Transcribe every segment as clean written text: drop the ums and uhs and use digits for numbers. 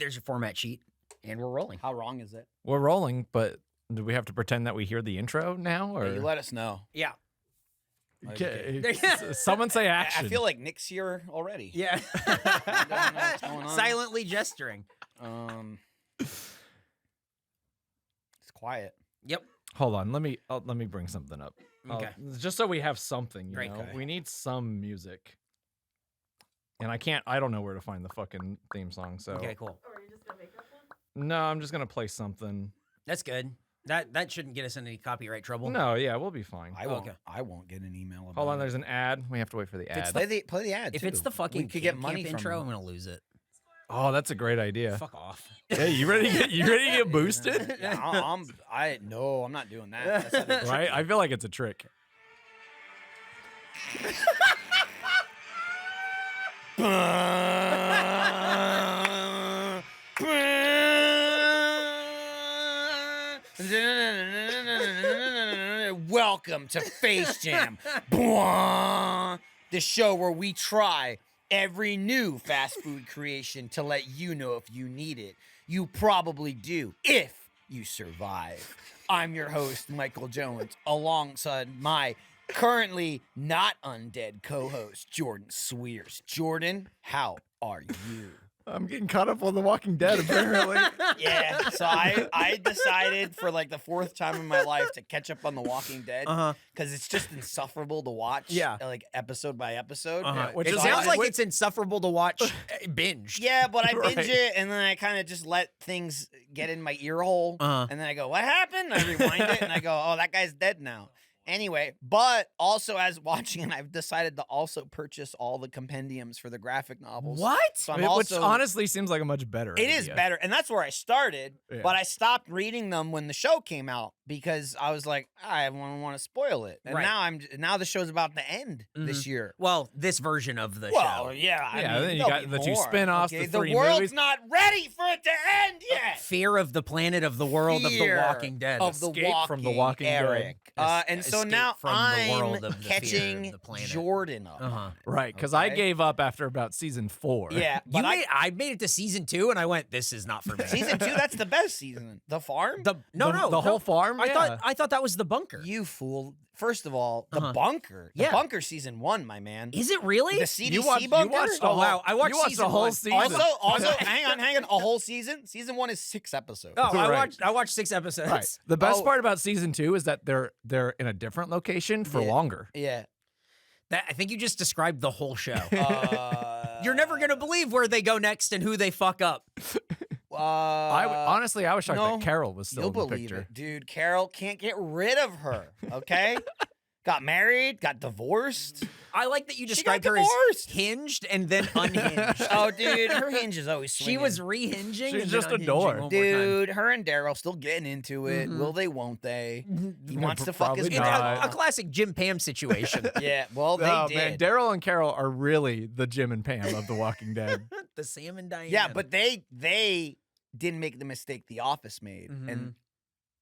there's your format sheet, and we're rolling. How wrong is it? We're rolling, but do we have to pretend that we hear the intro now? Or Yeah, you let us know. Yeah. Someone say action. I feel like Nick's here already. Yeah. I don't know what's going on. Silently gesturing. It's quiet. Yep. Hold on, let me bring something up. Okay. Just so we have something, you Great. know? Okay. We need some music. And I don't know where to find the fucking theme song, so. Okay, cool. Or are you just gonna make up one? No, I'm just gonna play something. That's good. That shouldn't get us into any copyright trouble. No, yeah, we'll be fine. I won't. okay. I won't get an email about Hold on, it. there's an ad. We have to wait for the ad. Play the ad. If too. it's the fucking we could get Camp money from intro, I'm them. gonna lose it. Oh, that's a great idea. Fuck off. Hey, you ready to get boosted? Yeah, I'm not doing that. That's not a Right? I feel like it's a trick. Welcome to Face Jam, the show where we try every new fast food creation to let you know if you need it. You probably do if you survive. I'm your host, Michael Jones, alongside my currently not undead co-host, Jordan Cwierz. Jordan, how are you? I'm getting caught up on The Walking Dead, apparently. Yeah, so I decided for like the fourth time in my life to catch up on The Walking Dead because it's just insufferable to watch. Yeah. Like episode by episode. Which It is sounds why- like it's insufferable to watch binge. Yeah, but I binge Right. it and then I kind of just let things get in my ear hole, and then I go, "What happened?" I rewind it and I go, "Oh, that guy's dead now." Anyway, but also as watching it, I've decided to also purchase all the compendiums for the graphic novels. What? So I'm Which also honestly seems like a much better It is idea. better, and that's where I started. Yeah. But I stopped reading them when the show came out because I was like, I don't want to spoil it. And Right. now the show's about to end this year. Well, this version of the Well, show. yeah, I Yeah, mean, then you there'll got be the two more, spin-offs, okay? the three world's movies. not ready for it to end yet. Fear of the planet of the world of the Fear Walking Dead. of the Escape from The Walking Dead. Eric. And so Escape now from the I'm world of the fear catching of the planet. Jordan up. Uh-huh. Right, because I Okay. gave up after about season 4. Yeah, You but I made it to season 2 and I went, this is not for me. season 2, that's the best season. The farm. the whole farm? I thought that was the bunker. You fool. First of all, the bunker. The Yeah. bunker season 1, my man. Is it really? The CDC You watched bunker? the Oh, whole, wow. I watched you watched season the whole 1. season. Also, hang on. A whole season? Season 1 is 6 episodes. Oh, Right. I watched 6 episodes. Right. The best Oh. part about season 2 is that they're in a different location for Yeah. longer. Yeah. I think you just described the whole show. Uh, You're never going to believe where they go next and who they fuck up. Honestly, I was shocked no, that Carol was still You'll in the believe picture. it. Dude, Carol can't get rid of her, okay? Got married, got divorced. I like that you She described got her as divorced. hinged and then unhinged. Oh, dude, her hinge is always swinging. She was rehinging. She's and then just a unhinging door. one more time. Dude, her and Daryl still getting into it. Mhm. Will they, won't they? He Yeah, wants to fuck his probably It's not. a classic Jim Pam situation. Yeah, well, they Oh, did. man, Daryl and Carol are really the Jim and Pam of The Walking Dead. The Sam and Diane. Yeah, but they didn't make the mistake The Office made, and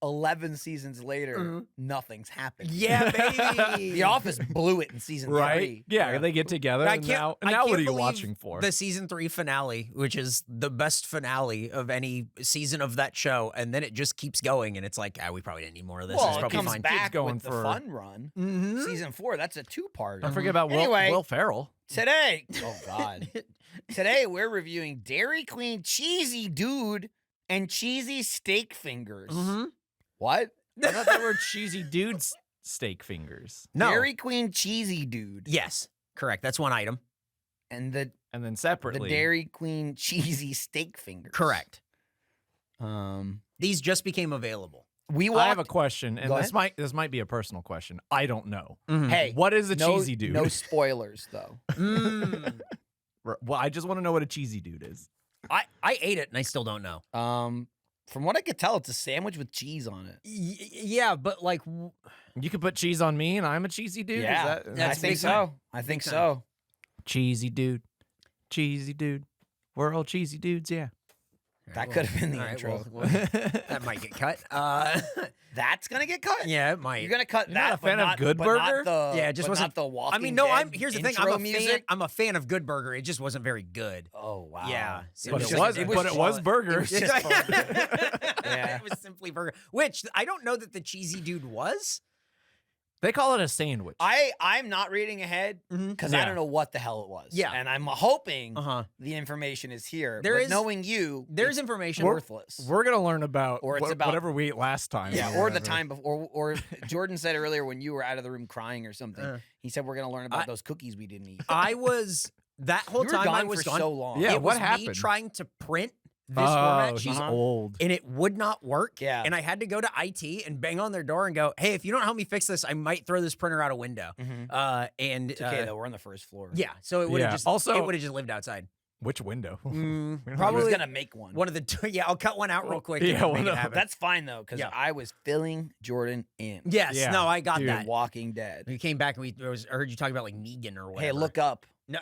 11 seasons later, nothing's happened. yeah, baby. The Office blew it in season Right? 3. Yeah, they get together. I And can't- now I what can't are you believe watching for? The season 3 finale, which is the best finale of any season of that show, and then it just keeps going, and it's like, we probably didn't need more of this. Well, it's it probably comes fine. back going with the for- fun run. Mhm. Season 4, that's a 2-part. Don't forget about Anyway. Will Ferrell. Today, oh God. Today we're reviewing Dairy Queen Cheesy Dude and Cheesy Steak Fingers. Mhm. What? I thought they were cheesy dudes steak fingers. No. Dairy Queen Cheesy Dude. Yes, correct. That's one item. And the And then separately. Dairy Queen Cheesy Steak Fingers. Correct. Um, These just became available. we I have a walked. question, and Go this might be a personal question. I don't know. Hey, What is a no, cheesy dude? No spoilers though. Mm. Well, I just want to know what a cheesy dude is. I ate it, and I still don't know. From what I could tell, it's a sandwich with cheese on it. Yeah, but like, You could put cheese on me, and I'm a cheesy dude. Yeah, Is that, I That's think big time. so. I think Big so. cheesy dude, cheesy dude. We're all cheesy dudes. Yeah. That could have been the all right, intro. well, that might get cut. That's gonna get cut. Yeah, it might. You're gonna cut You're that. not a fan but of not, Good but Burger? Not the, Yeah, it just but wasn't not the Walking I mean, no, Dead here's the thing. I'm intro a fan. music. I'm a fan of Good Burger. It just wasn't very good. Oh wow. Yeah, But It it was was burgers. It was just burger. Yeah, it was simply burger. Which I don't know that the cheesy dude was. They call it a sandwich. I'm not reading ahead because I Yeah. don't know what the hell it was. Yeah. and I'm hoping Uh-huh. the information is here. There but is- knowing you, There's it's information. worthless. We're gonna learn about, Or it's about- whatever we ate last time. Yeah, or the whatever. time before, or Jordan said earlier when you were out of the room crying or something. He said we're gonna learn about those cookies we didn't eat. I was that whole You were time gone I was for gone. so long. Yeah, it what was me happened? trying to print this Oh, format she's sheet, old. and it would not work. Yeah. And I had to go to IT and bang on their door and go, "Hey, if you don't help me fix this, I might throw this printer out a window." And It's okay though. We're on the first floor. yeah, so it would have Yeah. just Also- it would have just lived outside. Which window? I was Probably gonna make one. one of the two. Yeah, I'll cut one out real quick. Yeah, and one make it of- happen. That's fine though, because Yeah. I was filling Jordan in. yes. Yeah, No, I got dude. that. Walking Dead. We came back and I heard you talk about like Negan or whatever. Hey, look up. No.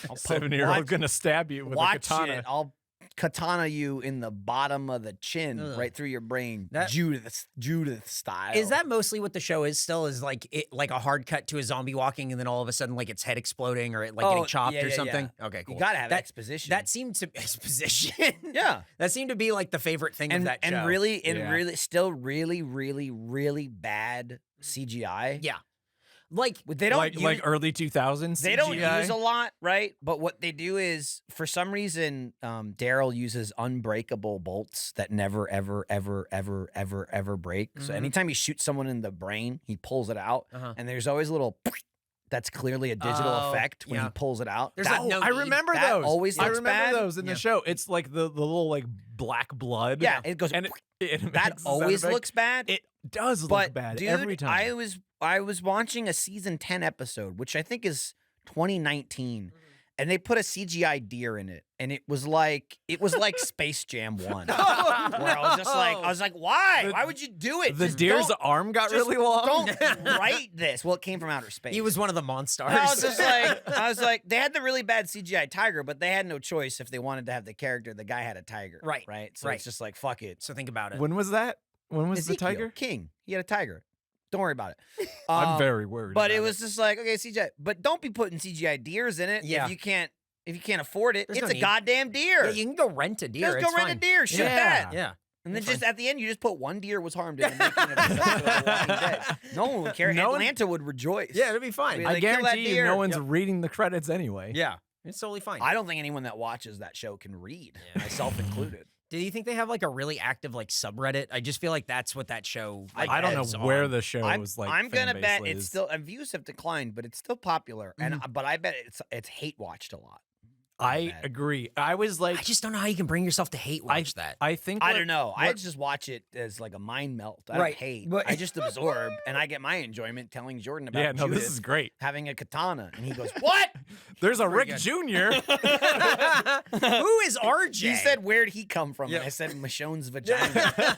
I'll 7-year-old watch- gonna stab you with a Watch katana. it. I'll katana you in the bottom of the chin, Ugh. right through your brain. That- Judith style. Is that mostly what the show is still? Is like like a hard cut to a zombie walking and then all of a sudden like its head exploding or it like getting chopped yeah, or yeah, something? yeah. Okay, cool. You gotta have that exposition. That seemed to exposition. yeah. That seemed to be like the favorite thing of And that show. and really Yeah. still really bad CGI. yeah, like They don't like use, early 2000s. they don't CGI. use a lot, right? But what they do is, for some reason, Daryl uses unbreakable bolts that never, ever, ever, ever, ever, ever break. So Mhm. anytime he shoots someone in the brain, he pulls it out, Uh-huh. and there's always a little. That's clearly a digital Oh, effect when yeah. he pulls it out. There's That- like no I need. remember that those. always I looks remember bad. those in Yeah. the show. It's like the little like black blood. yeah, it goes. and it that makes always sound effect. looks bad. It does but look bad dude, every time. I was watching a season 10 episode, which I think is 2019, and they put a CGI deer in it, and it was like Space Jam 1. Where I was like, why? The- Why would you do it? the Just deer's don't- arm got just really long. Don't write this. Well, it came from outer space. he was one of the monsters. And I was like, they had the really bad CGI tiger, but they had no choice if they wanted to have the character. The guy had a tiger, Right, Right. So right. it's just like, fuck it. so think about it. When was that? When was Ezekiel, the tiger? King? He had a tiger. Don't worry about it. I'm very worried. But about it was just like, okay, CGI. But don't be putting CGI deers in it Yeah. if you can't afford it. There's It's no a need. goddamn deer. Yeah, you can go rent a deer. Just it's go rent fine. a deer. Shoot Yeah. that. Yeah. And then That's just at the end, you just put one deer was harmed in the making of this episode of Walking Dead. No one would care. No one- Atlanta would rejoice. Yeah, it'll be fine. Really? I They kill that guarantee you, deer. no one's Yep. reading the credits anyway. Yeah, it's totally fine. I don't think anyone that watches that show can read, myself included. Do you think they have like a really active like subreddit? I just feel like that's what that show. Like, I don't heads know where on. the show I'm, was like. I'm gonna fan bet base it's is. still views have declined, but it's still popular. And but I bet it's hate watched a lot. I bet. agree. I was like, I just don't know how you can bring yourself to hate watch that. I think I what- don't know. I what- just watch it as like a mind melt. I Right, don't hate. but- I just absorb, and I get my enjoyment telling Jordan about Yeah, no, Judith this is great. having a katana, and he goes, "What?" There's a Rick good. Jr. Who is RJ? He said, "Where'd he come from?" Yeah. And I said, "Michonne's vagina."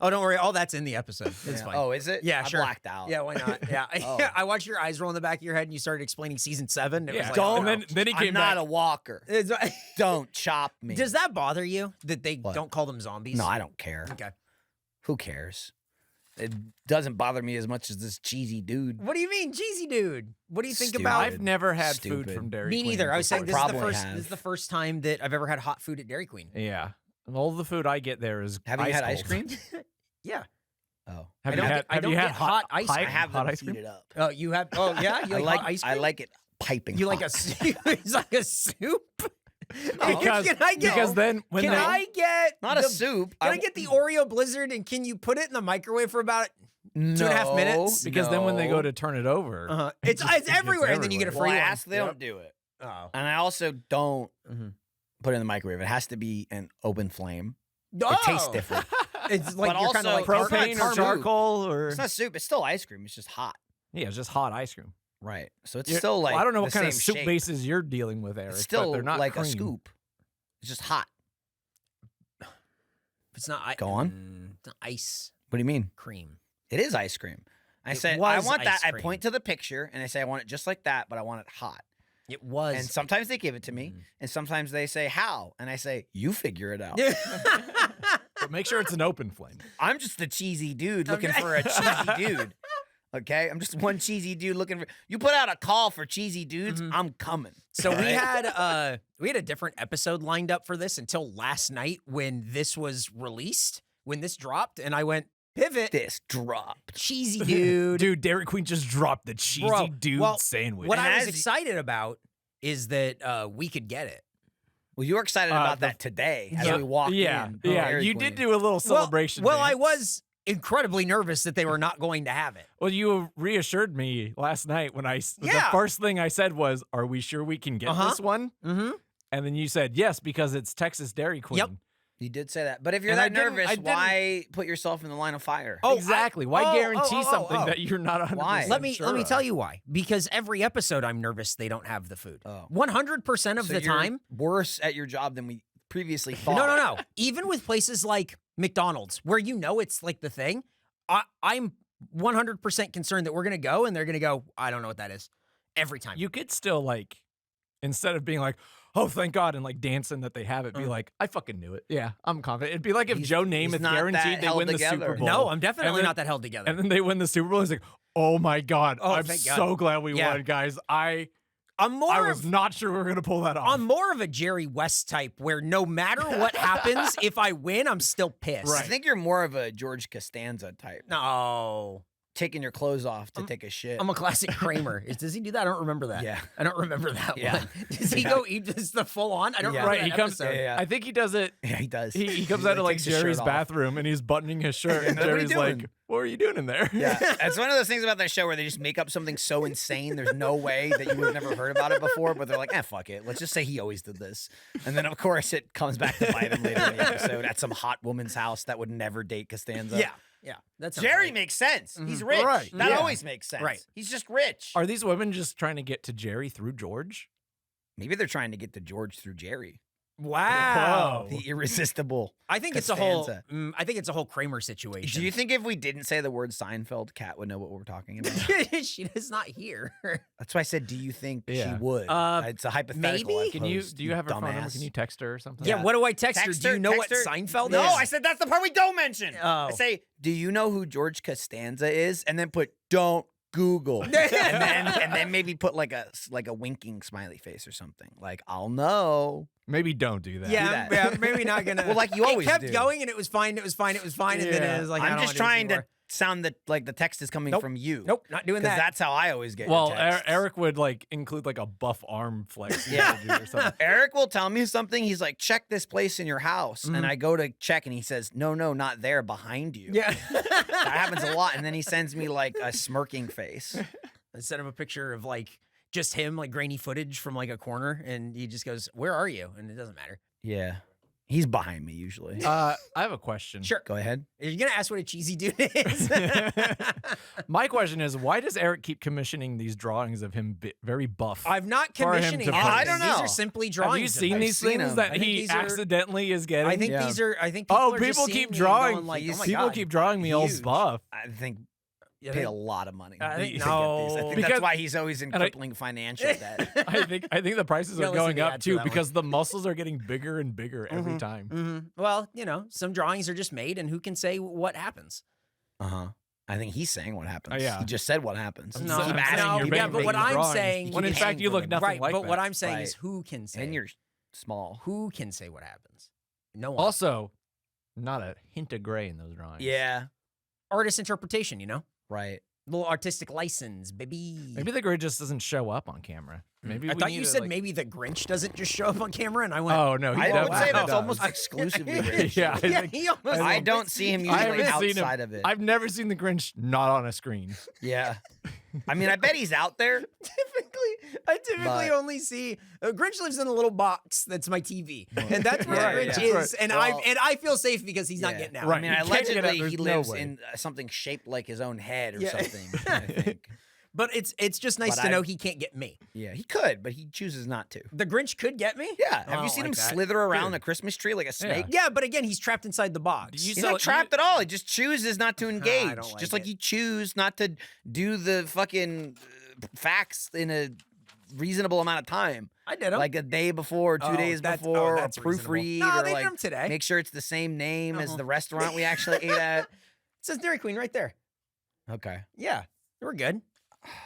Oh, don't worry. All that's in the episode. It's Yeah. fine. Oh, is it? Yeah, I sure. blacked out. Yeah, why not? Yeah. Oh. I watched your eyes roll in the back of your head and you started explaining season 7. It Yeah. was like, Don't- oh, no. And then he I'm came not back. a walker. It's- Don't chop me. Does that bother you that they What? don't call them zombies? No, I don't care. Okay. Who cares? It doesn't bother me as much as this cheesy dude. What do you mean, cheesy dude? What do you think Stupid. about? I've never had Stupid. food from Dairy Me Queen neither. I was saying before. this is the Probably first. have. This is the first time that I've ever had hot food at Dairy Queen. Yeah. All the food I get there is Have you had ice cold. cream? Yeah. Oh, Have I you don't had, get- I have don't you had get hot ice hot, cream. I have hot them ice cream? heated up. Oh, you have. Oh, yeah. You like, hot ice cream? I like it piping. You like hot. a soup? It's like a soup. Because, Can I get? because then when Can they I get Not the, a soup. Can I get the Oreo Blizzard and can you put it in the microwave for about 2.5 minutes? because then when they go No. to turn it over, It's just- everywhere, and then you get a Well, free I one. ask, they don't do it, Oh. and I also don't Mhm. put it in the microwave. It has to be an open flame. It tastes Oh! different. It's like But you're kind of also like propane or soup. charcoal or It's not soup. It's still ice cream. It's just hot. yeah, it's just hot ice cream. Right. So it's You're- still like well, I don't know what the kind of same soup shape. bases you're dealing with, Eric. It's but still they're not like cream. a scoop. It's just hot. It's not. Go on. It's not ice What do you mean? cream. It is ice cream. I It say I was want that. ice I cream. point to the picture and I say I want it just like that, but I want it hot. It was. And sometimes they give it to me, and sometimes they say, how? And I say, you figure it out. But make sure it's an open flame. I'm just a cheesy dude looking for a cheesy dude. Okay? I'm just one cheesy dude looking for... You put out a call for cheesy dudes, I'm coming. So we had a different episode lined up for this until last night when this was released, when this dropped, and I went, pivot. This dropped. Cheesy dude. Dude, Dairy Queen just dropped the cheesy Bro, dude well, sandwich. What I was Has- excited about is that we could get it. Well, you were excited about that today as we walked yeah, in. yeah. Dairy You Queen. did do a little celebration. Well, I dance. was incredibly nervous that they were not going to have it. Well, you reassured me last night when the Yeah. first thing I said was, "Are we sure we can get this one?" Mm-hmm. And then you said yes because it's Texas Dairy Queen. Yep. You did say that. But if you're And I that didn't- nervous, I didn't- why put yourself in the line of fire? Oh, Exactly. Why guarantee something oh. that you're not 100% Why? Let me sure of? tell you why. Because every episode I'm nervous they don't have the food. Oh. 100% of So the you're time. worse at your job than we previously thought. No. Even with places like McDonald's, where you know it's like the thing, I'm 100% concerned that we're going to go and they're going to go, I don't know what that is. Every time. You could still like, instead of being like, "Oh, thank God," and like dancing that they have it, be like, "I fucking knew it." Yeah, I'm confident. It'd be like if He's- Joe he's Namath not guaranteed that they held win the together. Super Bowl. No, I'm definitely then- not that held together. And then they win the Super Bowl. It's like, oh my God, Oh, I'm thank God. so glad we Yeah. won, guys. I I'm was not sure we were gonna pull that off. I'm more of a Jerry West type where no matter what happens, if I win, I'm still pissed. I think you're more of a George Costanza type. No. Taking your clothes off to take a shit. I'm a classic Kramer. Does he do that? I don't remember that. Yeah. I don't remember that Yeah. one. Does he go eat just the full on? I don't Yeah. remember Right, that he comes. episode. Yeah. I think he does it. Yeah, he does. He comes out of like takes his shirt Jerry's off. bathroom and he's buttoning his shirt, and What are you Jerry's like, doing? "What are you doing in there?" Yeah, it's one of those things about that show where they just make up something so insane. There's no way that you would have never heard about it before, but they're like, fuck it. Let's just say he always did this. And then, of course, it comes back to bite him later in the episode at some hot woman's house that would never date Costanza. Yeah. That's Jerry makes sense. He's rich. Right, That yeah. always makes sense. Right. He's just rich. Are these women just trying to get to Jerry through George? Maybe they're trying to get to George through Jerry. Wow. Oh. The irresistible. I think Costanza. I think it's a whole Kramer situation. Do you think if we didn't say the word Seinfeld, Kat would know what we're talking about? she is not here. That's why I said, do you think Yeah. she would? It's a hypothetical. maybe? I Can you posed, do you have her phone number? dumbass. Can you text her or something? Yeah, what do I text her? Text Do you her, know what text her. Seinfeld No, is? I said that's the part we don't mention. Oh. I say, do you know who George Costanza is? And then put don't Google. and then maybe put like a winking smiley face or something. Like, I'll know. Maybe don't do that. yeah, that. yeah, maybe not gonna. Well, like you always it kept do. going and it was fine. It was fine. And then Yeah. it was like I I'm don't just wanna do this trying to anymore. sound that like the text is coming Nope. from you. Nope, not doing Because that. that's how I always get Well, your texts. Eric would like include like a buff arm flex Yeah. emoji or something. Eric will tell me something. He's like, check this place in your house. Mm-hmm. And I go to check and he says, no, not there, behind you. Yeah. That happens a lot. And then he sends me like a smirking face. I sent him a picture of like just him, like grainy footage from like a corner, and he just goes, "Where are you?" And it doesn't matter. Yeah. He's behind me usually. I have a question. Sure. Go ahead. Are you gonna ask what a cheesy dude is? My question is, why does Eric keep commissioning these drawings of him very buff? I'm not For him commissioning. to anything. I don't know. These are simply drawings. Have you of seen him. these seen things them. that I think he these are- accidentally is getting? I think Yeah. these are. I think people Oh, are just people seeing keep me and drawing. going like, oh my People God. keep drawing me all Huge. buff. I think You paid think- a lot of money. I think- to get no. these. I think Because- that's why he's always in and I- crippling financial debt. I think the prices Yeah, are listen going to the up ad for too that one. because the muscles are getting bigger and bigger every time. Mhm. Well, you know, some drawings are just made, and who can say what happens? Uh-huh. I think he's saying what happens. Yeah. He just said what happens. No, Keep I'm adding saying your you're yeah, making but what big I'm drawings. saying, When in keep fact hanging you look from nothing right? like But that. what I'm saying Right. is, who can say? And you're small. Who can say what happens? No one. Also, not a hint of gray in those drawings. Yeah. Artist interpretation, you know, Right. little artistic license, baby. Maybe the gray just doesn't show up on camera. Maybe I we thought need you to, said like- maybe the Grinch doesn't just show up on camera, and I went, Oh no, he I would definitely say that's does. almost exclusively Grinch. Yeah, I yeah, think- he almost. I don't see him I usually haven't seen him. outside of it. I've never seen the Grinch not on a screen. Yeah. I mean, I bet he's out there. I typically But- only see Grinch lives in a little box that's my TV, and that's where Right, Grinch yeah. is, and Well- I feel safe because he's not Yeah. getting out. Right. I mean, You can't get out, allegedly there's he no lives way. in something shaped like his own head or Yeah. something. I think. But it's just nice But to know I've- he can't get me. Yeah, he could, but he chooses not to. The Grinch could get me. Yeah. I Have you don't seen him like that. slither around a Christmas tree like a snake? Yeah, but again, he's trapped inside the box. You He's So not trapped at all. He just chooses not to engage. don't Just like like it. you choose not to do the fucking facts in a reasonable amount of time. I did them. Like a day before, 2 days before, or that's reasonable. proofread, No, or they did like them today. make sure it's the same name as Uh-huh. the restaurant we actually ate at. It says Dairy Queen right there. Okay. Yeah, we're good.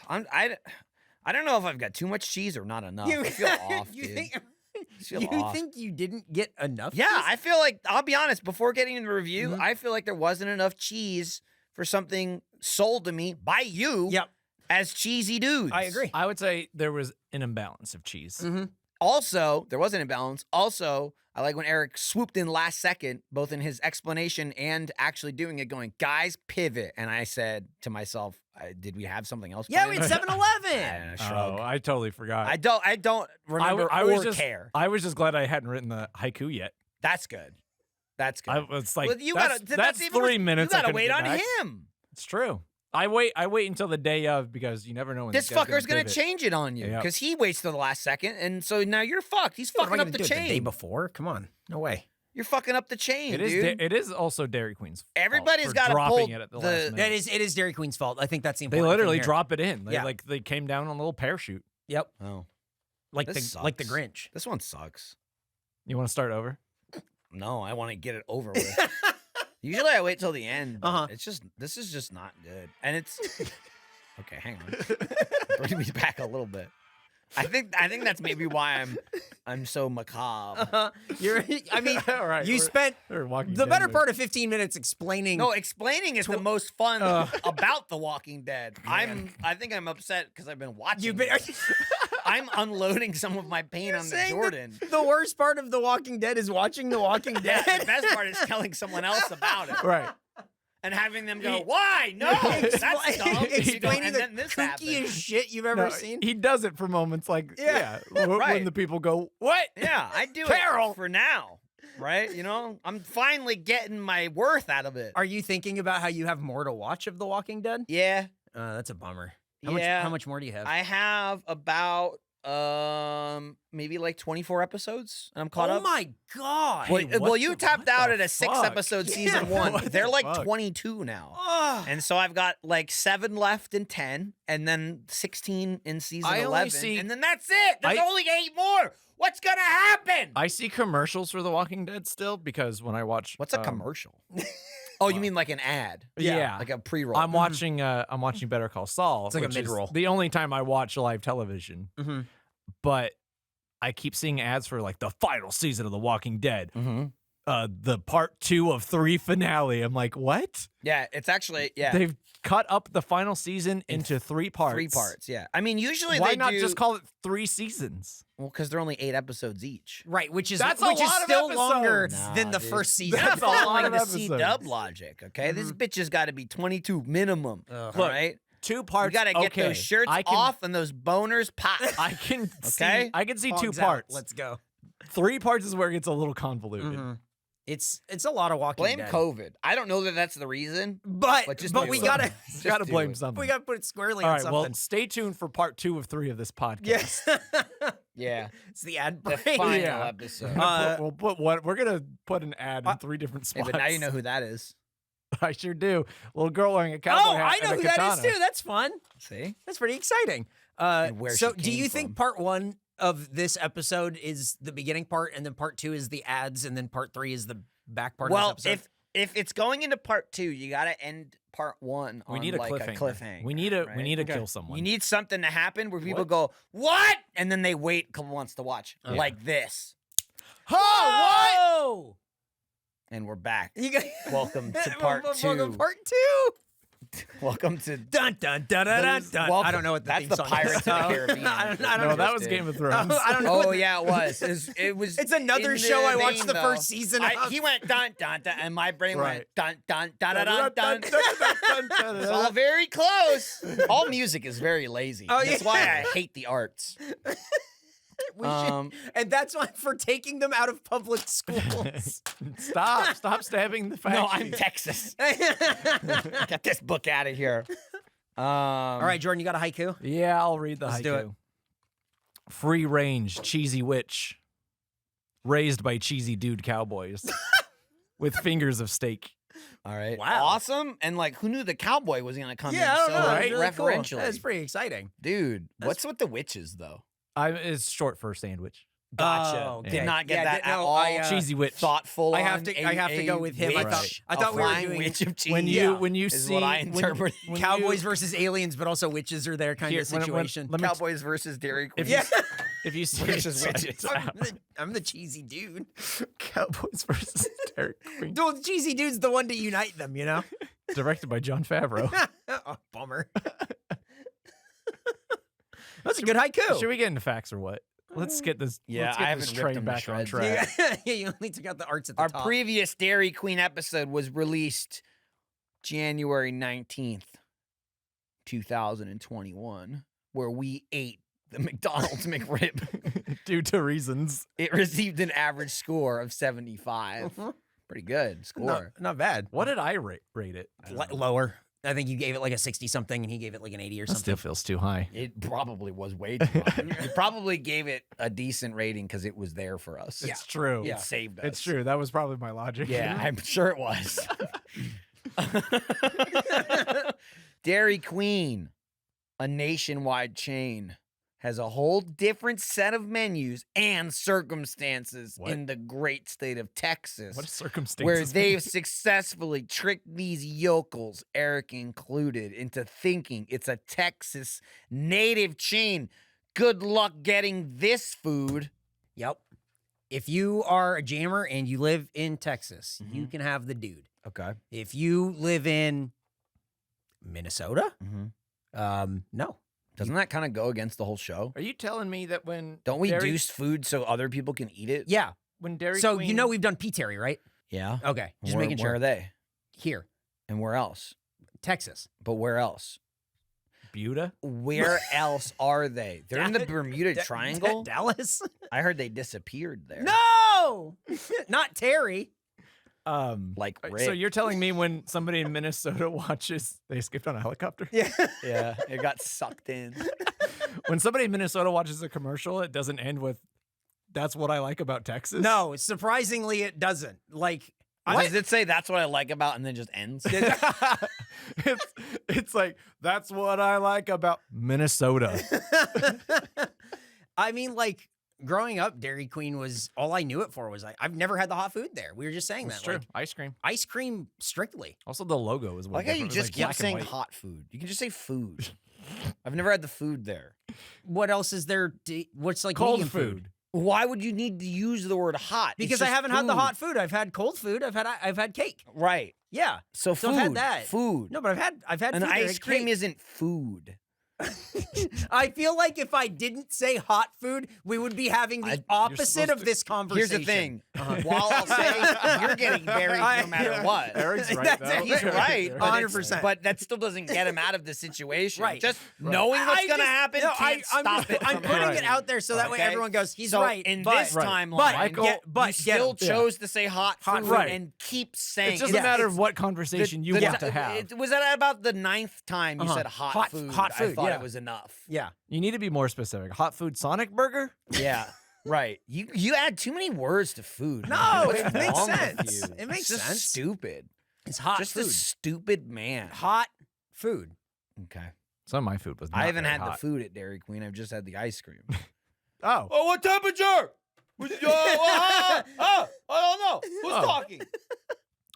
I don't know if I've got too much cheese or not enough. I feel off, you dude. think? I feel You off. think you didn't get enough? Yeah, cheese? I feel like, I'll be honest, before getting in the review, Mhm. I feel like there wasn't enough cheese for something sold to me by you Yep. as cheesy dudes. I agree. I would say there was an imbalance of cheese. Mm-hmm. Also, there was an imbalance. Also, I like when Eric swooped in last second, both in his explanation and actually doing it, going, guys, pivot. And I said to myself, did we have something else? Yeah, we planned? had 7-Eleven. I shrug. Oh, I totally forgot. I don't remember I or was just, care. I was just glad I hadn't written the haiku yet. That's good. That's good. I was like, well, you that's, gotta, that's even 3 minutes. You I gotta couldn't wait get on back. him. It's true. I wait until the day of because you never know when This guy's fucker's gonna pivot. change it on you Yep. because he waits till the last second, and so now you're fucked. He's What am I fucking up gonna the do it the day chain. before? Come on, no way. You're fucking up the chain, It is. dude. It is also Dairy Queen's. fault Everybody's for gotta dropping pull it at the the- last That minute. It is Dairy Queen's fault. I think that's the They important literally thing here. drop it in. Yeah. They came down on a little parachute. Yep, Oh, like This the sucks. Grinch. this one sucks. You want to start over? No, I want to get it over with. Usually I wait till the end. But Uh-huh. this is just not good, and it's okay. Hang on, bring me back a little bit. I think that's maybe why I'm so macabre. I mean, All right, you spent we're Walking the Dead better with- part of 15 minutes explaining. No, explaining is the most fun about The Walking Dead. Man. I think I'm upset because I've been watching. You've been. it. I'm unloading some of my pain on the saying that Jordan. The worst part of The Walking Dead is watching The Walking Yeah, Dead. the best part is telling someone else about it Right. and having them go, "Why? No, that's dumb." You go, Explaining and then this happened. kookiest shit you've ever No, seen. he does it for moments like Yeah. when Right. the people go, "What?" Yeah, I do Carol. it for now, right? You know, I'm finally getting my worth out of it. Are you thinking about how you have more to watch of The Walking Dead? Yeah, That's a bummer. yeah. How much more do you have? I have about maybe like 24 episodes, and I'm caught oh up. my god! Well, Hey, well, what you the- tapped what out the at a 6 fuck? episode Yeah, season one. what They're the like fuck? 22 now. Ugh. And so I've got like 7 left in 10, and then 16 in season I only 11. see- And then that's it. There's I- only 8 more. What's going to happen? I see commercials for The Walking Dead still because when I watch What's a commercial? Oh, you mean like an ad? Yeah. Like a pre-roll. I'm watching Better Call Saul. It's like a which is mid-roll. The only time I watch live television. Mm-hmm. But I keep seeing ads for like the final season of The Walking Dead. Mm-hmm. The part 2 of 3 finale. I'm like, what? Yeah, it's actually, yeah. They've cut up the final season into 3 parts. 3 parts, yeah. I mean, usually Why they not do... just call it 3 seasons? Well, because they're only 8 episodes each. Right, which is That's a which is lot of still longer episodes. than Nah, the dude. first You're season. not That's a lot following of the episodes. C-dub logic, okay? This bitch has got to be 22 minimum, all Ugh. Look, right? 2 You parts. got to get okay. those shirts I can, off and those boners pop. I can Okay? see. I can see 2 Hogs out. parts. Let's go. 3 parts is where it gets a little convoluted. Mhm. It's a lot of Walking Blame Dead. COVID. I don't know that that's the reason. but But just but do we it. gotta You got to do blame it. something. we gotta put it squarely All on right. something. Well, stay tuned for part 2 of 3 of this podcast. yes, Yeah. it's the ad The break. final Yeah. episode. We'll put what? We're gonna put an ad in 3 different Hey, spots. but now you know who that is. I sure do. Little girl wearing a cowboy Oh, hat I know and who a that katana. is too. That's fun. See? That's pretty exciting. And where So, she do you came think from. part 1 of this episode is the beginning part, and then part 2 is the ads, and then part 3 is the back part Well, of this episode? if it's going into part 2, you got to end part 1 on We need a like cliffhanger. a cliffhanger. We need to right? kill someone. You need something to happen where people What? go, "What?" and then they wait a couple months to watch. Yeah. Like this. Oh, And we're back. what? You got Welcome to part Welcome 2. part 2. Welcome to Dun dun dun dun dun. dun. Welcome. I don't know what the That's theme the song Pirates is. of the Caribbean. I don't no, know. that was did. Game of Thrones. I don't know. Oh what yeah, it was. It was. It's another in show the I watched vein, the though. first season of. He went dun dun dun, and my brain went Right. dun dun dun dun dun dun. It's all very close. All music is very lazy. Oh, That's yeah. why I hate the arts. We should, and that's why for taking them out of public schools. Stop stabbing the facts. No, I'm Texas. Get this book out of here. All right, Jordan, you got a haiku? Yeah, I'll read the Let's haiku. do it. Free range, cheesy witch, raised by cheesy dude cowboys, with fingers of steak. All right. Wow. Awesome. And like, who knew the cowboy was gonna come Yeah, I in don't so know. right? That's really cool. referentially? That's pretty exciting. Dude, what's with the witches though? It's short for sandwich. Gotcha. Oh, Did okay. not get Yeah, that at no, all. I, Cheesy witch. Thoughtful. I have to go with him. I thought we were flying doing witch of cheese. When you is see what I when- interpret. when Cowboys you- versus aliens, but also witches are there kind Here, of when- situation. let me- Cowboys versus Dairy Queen. yeah, if you see Versus it, witches. I'm the cheesy dude. Cowboys versus Dairy Queen, Well, the cheesy dude's the one to unite them, you know? directed by Jon Favreau. Oh, bummer. That's a good haiku. Should we get into facts or what? Let's get this. Yeah, let's get I haven't this ripped train them to back on shreds track. Yeah, you only took out the arts at the Our top. previous Dairy Queen episode was released January 19th, 2021, where we ate the McDonald's McRib. Due to reasons. It received an average score of 75. Pretty good score. Not bad. What did I rate it? Lower. I think you gave it like a 60 something and he gave it like an 80 or That something. still feels too high. It probably was way too high. You probably gave it a decent rating because it was there for us. It's true. It saved us. It's true. That was probably my logic. Yeah, I'm sure it was. Dairy Queen, a nationwide chain, has a whole different set of menus and circumstances What? in the great state of Texas. What a circumstance. Where they've successfully tricked these yokels, Eric included, into thinking it's a Texas native chain. Good luck getting this food. Yep. If you are a jammer and you live in Texas, you Mhm. can have the dude. Okay. If you live in Minnesota, no. Doesn't that kind of go against the whole show? Are you telling me that when Don't we Dairy, deuce food so other people can eat it? Yeah. when Dairy So Queen, you know we've done P-Terry, right? Yeah. Okay. Just Where- making Where sure. are they? Here, And where else? Texas. But where else? Buda? Where else are they? They're in the Bermuda Triangle. Dallas? I heard they disappeared there. No! Not Terry. Like So Rick. you're telling me when somebody in Minnesota watches, they escaped on a helicopter? Yeah. Yeah, it got sucked in. When somebody in Minnesota watches a commercial, it doesn't end with, "That's what I like about Texas." No, surprisingly, it doesn't. Like, Does it say that's what I like about and then just ends? it's like, "That's what I like about Minnesota." I mean, like, growing up, Dairy Queen was all I knew it for was I've never had the hot food there. We were just saying That's that. true. Like, Ice cream. ice cream strictly. Also, the logo is I what. like how you just keep saying hot food. You can just say food. I've never had the food there. What else is there? What's like Cold medium food. Why would you need to use the word hot? It's Because I just haven't had the food. hot food. I've had cold food. I've had cake. Right. Yeah. So So food. I've had that. Food. No, but I've had An food there. ice cream Cake. isn't food. I feel like if I didn't say hot food, we would be having the opposite supposed of to- this conversation. Here's the thing. While I'll say you're getting buried no matter what. Eric's right. That's though. it. He's right. Eric's but 100%. it's- But that still doesn't get him out of the situation. Right. Just Right. knowing what's I going to just- happen no, can't stop it I'm from putting happening. it out there so that way Okay? everyone goes, he's So right. in but, this timeline, but, Michael, get, but you get still him. chose to say hot food right. and keep saying It doesn't matter what conversation you want to have. Was that about the 9th time you Uh-huh. said hot food? Hot I food, thought yeah. it was enough. Yeah. You need to be more specific. Hot food Sonic burger? Yeah. Right. You add too many words to food. No, man. What's it makes wrong with sense. you? It makes It's just sense. stupid. It's hot Just food. a stupid man. Hot food. Okay. Some of my food was. Not I haven't very had the hot. food at Dairy Queen. I've just had the ice cream. Oh, Oh, what temperature? I don't know. Who's Oh. talking?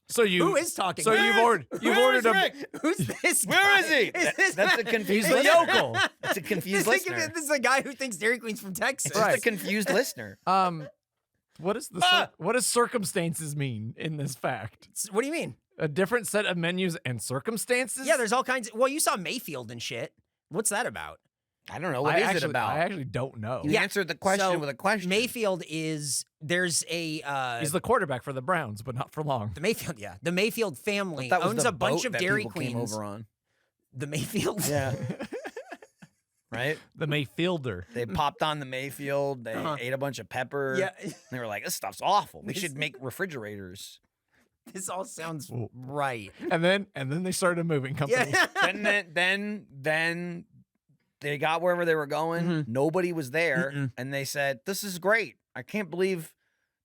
so you. Who is talking? So you've ordered. You've ordered a. Who's this guy? Where is he? Is this That's guy- a confused He's the listener. yokel. It's a confused This is- listener. This is a guy who thinks Dairy Queen's from Texas. It's just a confused listener. What is the Ah! what does circumstances mean in this fact? What do you mean? A different set of menus and circumstances? Yeah, there's all kinds. Well, you saw Mayfield and shit. What's that about? I don't know. What is it about? I actually don't know. You answered the question So, with a question. Mayfield is there's a He's the quarterback for the Browns, but not for long. the Mayfield, yeah. The Mayfield family That was owns the a bunch boat of that Dairy people came Queens. over on. The Mayfield. Yeah. Right? The Mayfielder. They popped on the Mayfield. They Uh-huh. ate a bunch of pepper. Yeah. They were like, this stuff's awful. We This- should make refrigerators. This all sounds Ooh. right. And then they started a moving company. Yeah. then they got wherever they were going. Mhm. Nobody was there. Mm-mm. And they said, this is great. I can't believe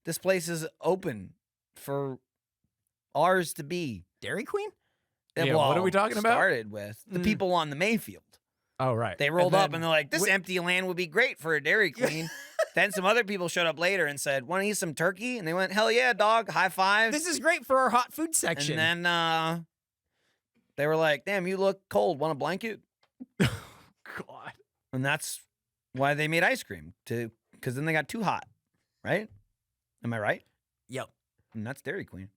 this place is open for ours to be. Dairy Queen? Yeah, what are we talking about? Started with the Mm. people on the Mayfield. Oh, right. They rolled up then- and they're like, this empty land would be great for a Dairy Queen. Then some other people showed up later and said, want to eat some turkey? And they went, hell yeah, dog. High five. This is great for our hot food section. And then they were like, damn, you look cold. Want a blanket? God. And that's why they made ice cream, because then they got too hot, right? Am I right? Yep. And that's Dairy Queen.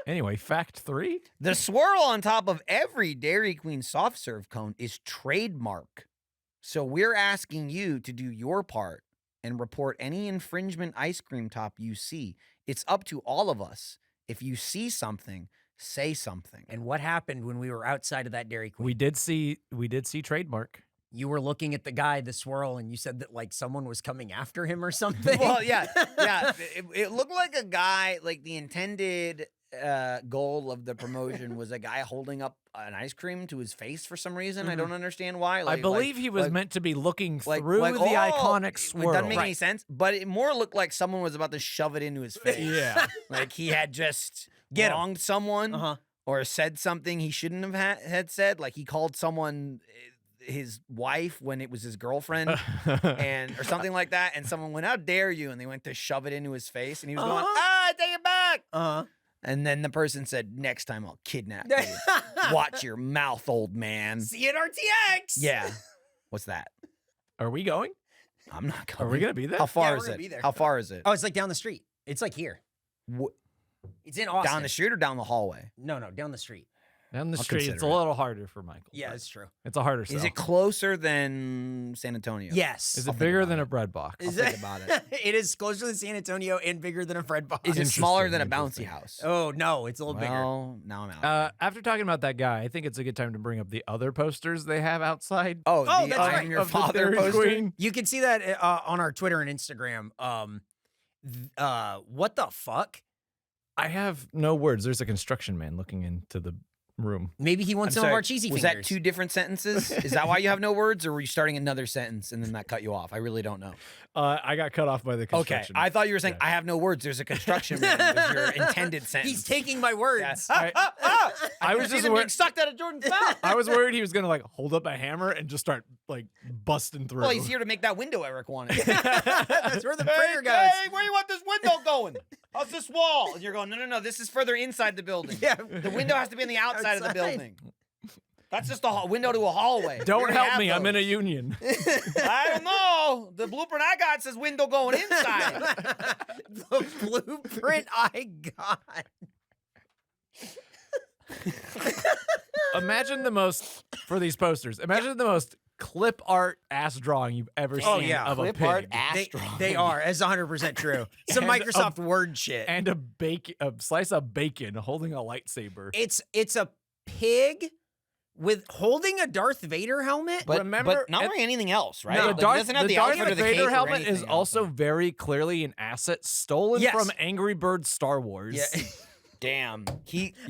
Anyway, fact 3. The swirl on top of every Dairy Queen soft serve cone is trademark. So we're asking you to do your part and report any infringement ice cream top you see. It's up to all of us. If you see something, say something. And what happened when we were outside of that Dairy Queen? We did see trademark. You were looking at the guy, the swirl, and you said that like someone was coming after him or something. Well, yeah. It looked like a guy, like the intended goal of the promotion was a guy holding up an ice cream to his face for some reason. I don't understand why. I believe he was meant to be looking through the oh, iconic It swirl. doesn't make any sense, but it more looked like someone was about to shove it into his face. Yeah. Like he had just Get him. wronged someone Uh-huh. or said something he shouldn't have had said. Like he called someone his wife when it was his girlfriend and or something like that. And someone went, how dare you? And they went to shove it into his face. And he was going, I take it back. Uh-huh. And then the person said, next time I'll kidnap you. Watch your mouth, old man. See you at RTX. Yeah. What's that? Are we going? I'm not going. Are we gonna be there? How far we're is gonna it? be there. How far is it? Oh, it's like down the street. It's like here. It's in Austin. Down the street or down the hallway? No, down the street. Down the I'll street, it's consider a it. little harder for Michael. Yeah, but it's true. it's a harder sell. Is it closer than San Antonio? Yes. Is I'll it think bigger about than it. a bread box? I'll think about it. It is closer than San Antonio and bigger than a Fred box. Is it smaller than a Interesting, bouncy house? Oh no, it's a little bigger. Well, now I'm out. After talking about that guy, I think it's a good time to bring up the other posters they have outside. oh, oh, the that's I'm right. your of the father Dairy poster? Queen. You can see that on our Twitter and Instagram. What the fuck? I have no words. There's a construction man looking into the room. Maybe he wants I'm some of sorry, our cheesy was fingers. that two different sentences? Is that why you have no words, or were you starting another sentence and then that cut you off? I really don't know. I got cut off by the Okay, construction. I thought you were saying Yeah. I have no words. There's a construction man. Was your intended sentence? He's taking my words. Yeah. I was see just them wor- being sucked out of Jordan's mouth. I was worried he was gonna like hold up a hammer and just start like busting through. Well, he's here to make that window Eric wanted. That's where the prayer goes. Hey, where you want this window going? How's this wall? And you're going, no. This is further inside the building. Yeah. The window has to be on the outside of the Outside. building. That's just a window to a hallway. We Don't already help have me. I'm in a those. union. I don't know. The blueprint I got says window going inside. The blueprint I got. Imagine the most for these posters. Imagine the most clip art ass drawing you've ever seen Oh, yeah. of Clip a pig. art ass drawing. They are. It's 100% true. Some And Microsoft Word shit. And a slice of bacon holding a lightsaber. It's a pig with holding a Darth Vader helmet. But Remember- not and- wearing anything else, right? No, Like, the it Darth, doesn't have the the Darth outfit or the Vader cape or helmet is anything also else. very clearly an asset stolen Yes. from Angry Birds Star Wars. Yeah. Damn.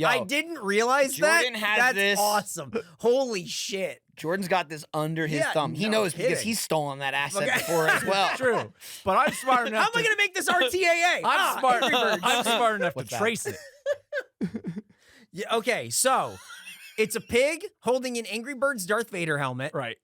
I didn't realize Jordan that. has That's this. awesome. Holy shit. Jordan's got this under his Yeah, thumb. He no knows because kidding. he's stolen that asset Okay. before as well. True. But I'm smart How enough am I going to make this RTAA? I'm smart. Angry Birds. I'm smart enough to What's that? trace it. Yeah, okay, so it's a pig holding an Angry Birds Darth Vader helmet, Right.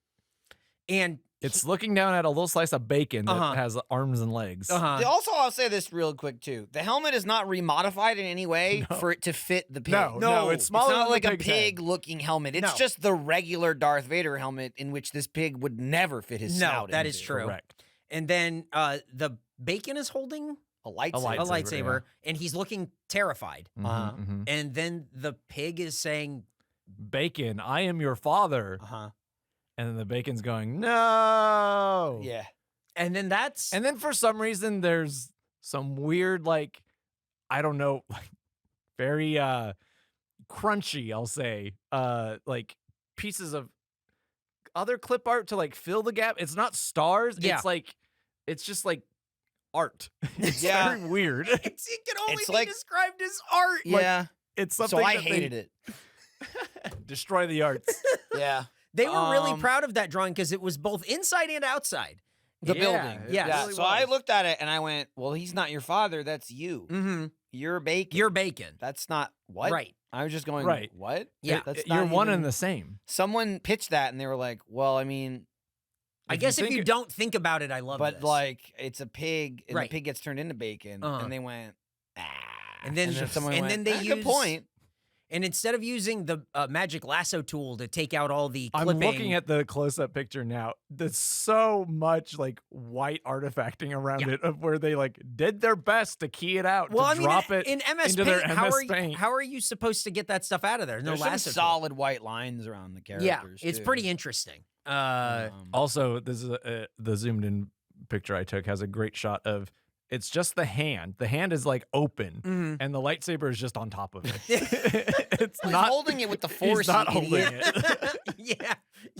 and It's looking down at a little slice of bacon that Uh-huh. has arms and legs. Also, I'll say this real quick too. The helmet is not remodified in any way for it to fit the pig. No, it's smaller not than like the a pig's head. pig-looking helmet. It's No. just the regular Darth Vader helmet in which this pig would never fit his No, snout that into. is true. Correct. and then the bacon is holding A lightsaber. a lightsaber, lightsaber, and he's looking terrified. Mhm, Uh-huh. mhm. And then the pig is saying, Bacon, I am your father. "Uh-huh." And then the bacon's going, no. Yeah. And then that's And then for some reason, there's some weird, like, I don't know, like, very crunchy, I'll say, like pieces of other clip art to like fill the gap. It's not stars. Yeah. It's like, it's just like art. It's Yeah. very weird. it can only It's be like- described as art. Yeah. It's something So I that they hated it. destroy the arts. Yeah. They were really Um, proud of that drawing because it was both inside and outside. The Yeah, building. it Yeah. really So I was. looked at it and I went, well, he's not your father. That's you. Mm-hmm. You're bacon. You're bacon. That's not what? Right. I was just going, Right. what? Yeah. That's You're not one even- and the same. Someone pitched that, and they were like, well, I mean, I If guess you if you think- don't think about it, I love but this. like it's a pig, and Right. the pig gets turned into bacon, Uh-huh. and they went, And then- someone and went, then they "Ah, good use- point. And instead of using the magic lasso tool to take out all the I'm clipping, looking at the close-up picture now. There's so much like white artifacting around Yeah. it of where they like did their best to key it out, well, to I mean, drop it in MS into their Paint, MS how are you supposed to get that stuff out of there? No There's some lasso tool. solid white lines around the characters. Yeah, it's too. pretty interesting. Also, this is the zoomed-in picture I took has a great shot of. It's just the hand. The hand is like open, Mhm. and the lightsaber is just on top of it. It's He's not holding it with the force. He's not you holding idiot. it.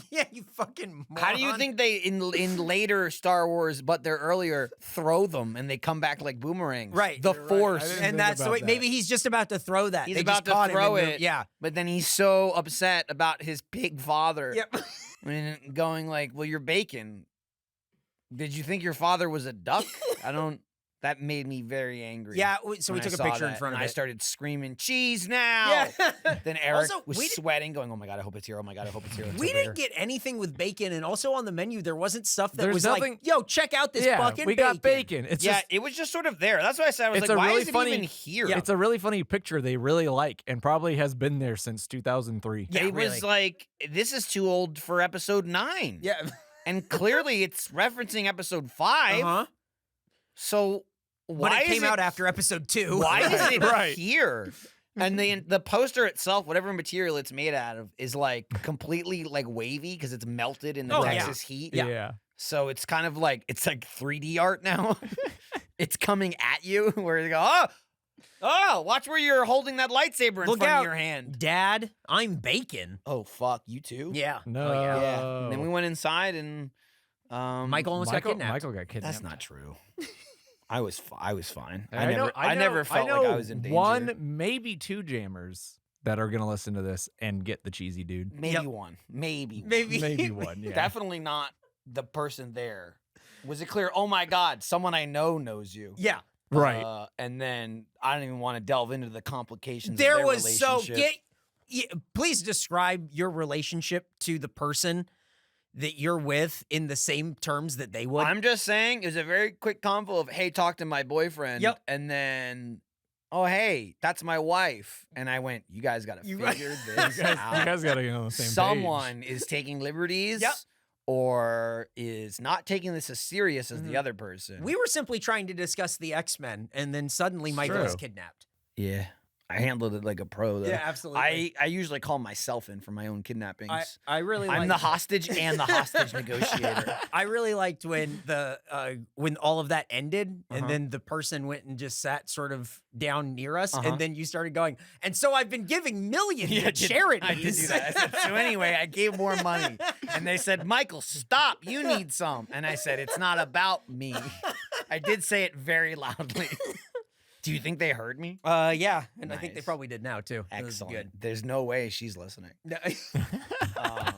yeah, you fucking moron. How do you think they in later Star Wars, but they're earlier, throw them and they come back like boomerangs? Right. The You're right. force. I didn't And think that's the about way. that. Maybe he's just about to throw that. He's They about just caught to him throw and it. Yeah. But then he's so upset about his pig father. Yep. And going like, well, you're bacon. Did you think your father was a duck? I don't. That made me very angry. Yeah. So we when I took a saw picture in that, front of and I it. started screaming, cheese now. Yeah. Then Eric Also, was we did- sweating, going, oh my God, I hope it's here. Oh my God, I hope it's here. Let's We take a didn't picture." get anything with bacon, and also on the menu there wasn't stuff that There's was nothing- like, "Yo, check out this yeah, fucking we bacon." got bacon. It's Yeah, just it was just sort of there. That's what I said. I was It's like, a why really is it funny- even here? it's a really funny picture they really like, and probably has been there since 2003. Yeah, it was really. like, this is too old for episode 9. Yeah. And clearly it's referencing episode 5. Uh-huh. So why But it is came out after episode 2. Why is it Right. here? And the poster itself, whatever material it's made out of, is like completely like wavy because it's melted in the Oh, yeah. Texas heat. Yeah. So it's kind of like it's like 3D art now. It's coming at you where you go, oh, watch where you're holding that lightsaber in Look front out. of your hand. Dad, I'm bacon. Oh fuck, you too? Yeah. No. Oh, yeah. Yeah. And then we went inside and Michael almost got kidnapped. Michael got kidnapped. that's not true. I was fine. I never felt like I was in danger. One, maybe 2 jammers that are gonna listen to this and get the cheesy dude. Maybe Yep. one. Maybe. Maybe. Maybe one. Yeah. Definitely not the person there. Was it clear? Oh my God, someone I know knows you. Yeah. Right. And then I don't even want to delve into the complications. There of their was so relationship. please describe your relationship to the person that you're with in the same terms that they would. I'm just saying, it was a very quick convo of, hey, talk to my boyfriend. Yep. And then, oh, hey, that's my wife. And I went, you guys got to You- figure this you out. guys gotta get on the same page. Someone is taking liberties Yep. or is not taking this as serious as Mhm. the other person. We were simply trying to discuss the X-Men, and then suddenly Michael is True. kidnapped. Yeah. I handled it like a pro, though. absolutely. I usually call myself in for my own kidnappings. I really I'm liked, the hostage and the hostage negotiator. I really liked when when all of that ended, Uh-huh. and then the person went and just sat sort of down near us, Uh-huh. and then you started going, and so I've been giving millions Yeah, to charities. I did do that. I said, so anyway, I gave more money. And they said, Michael, stop. You need some. And I said, it's not about me. I did say it very loudly. Do you think they heard me? Yeah, and I think they Nice. probably did now too. It was Excellent. good. There's no way she's listening. Um,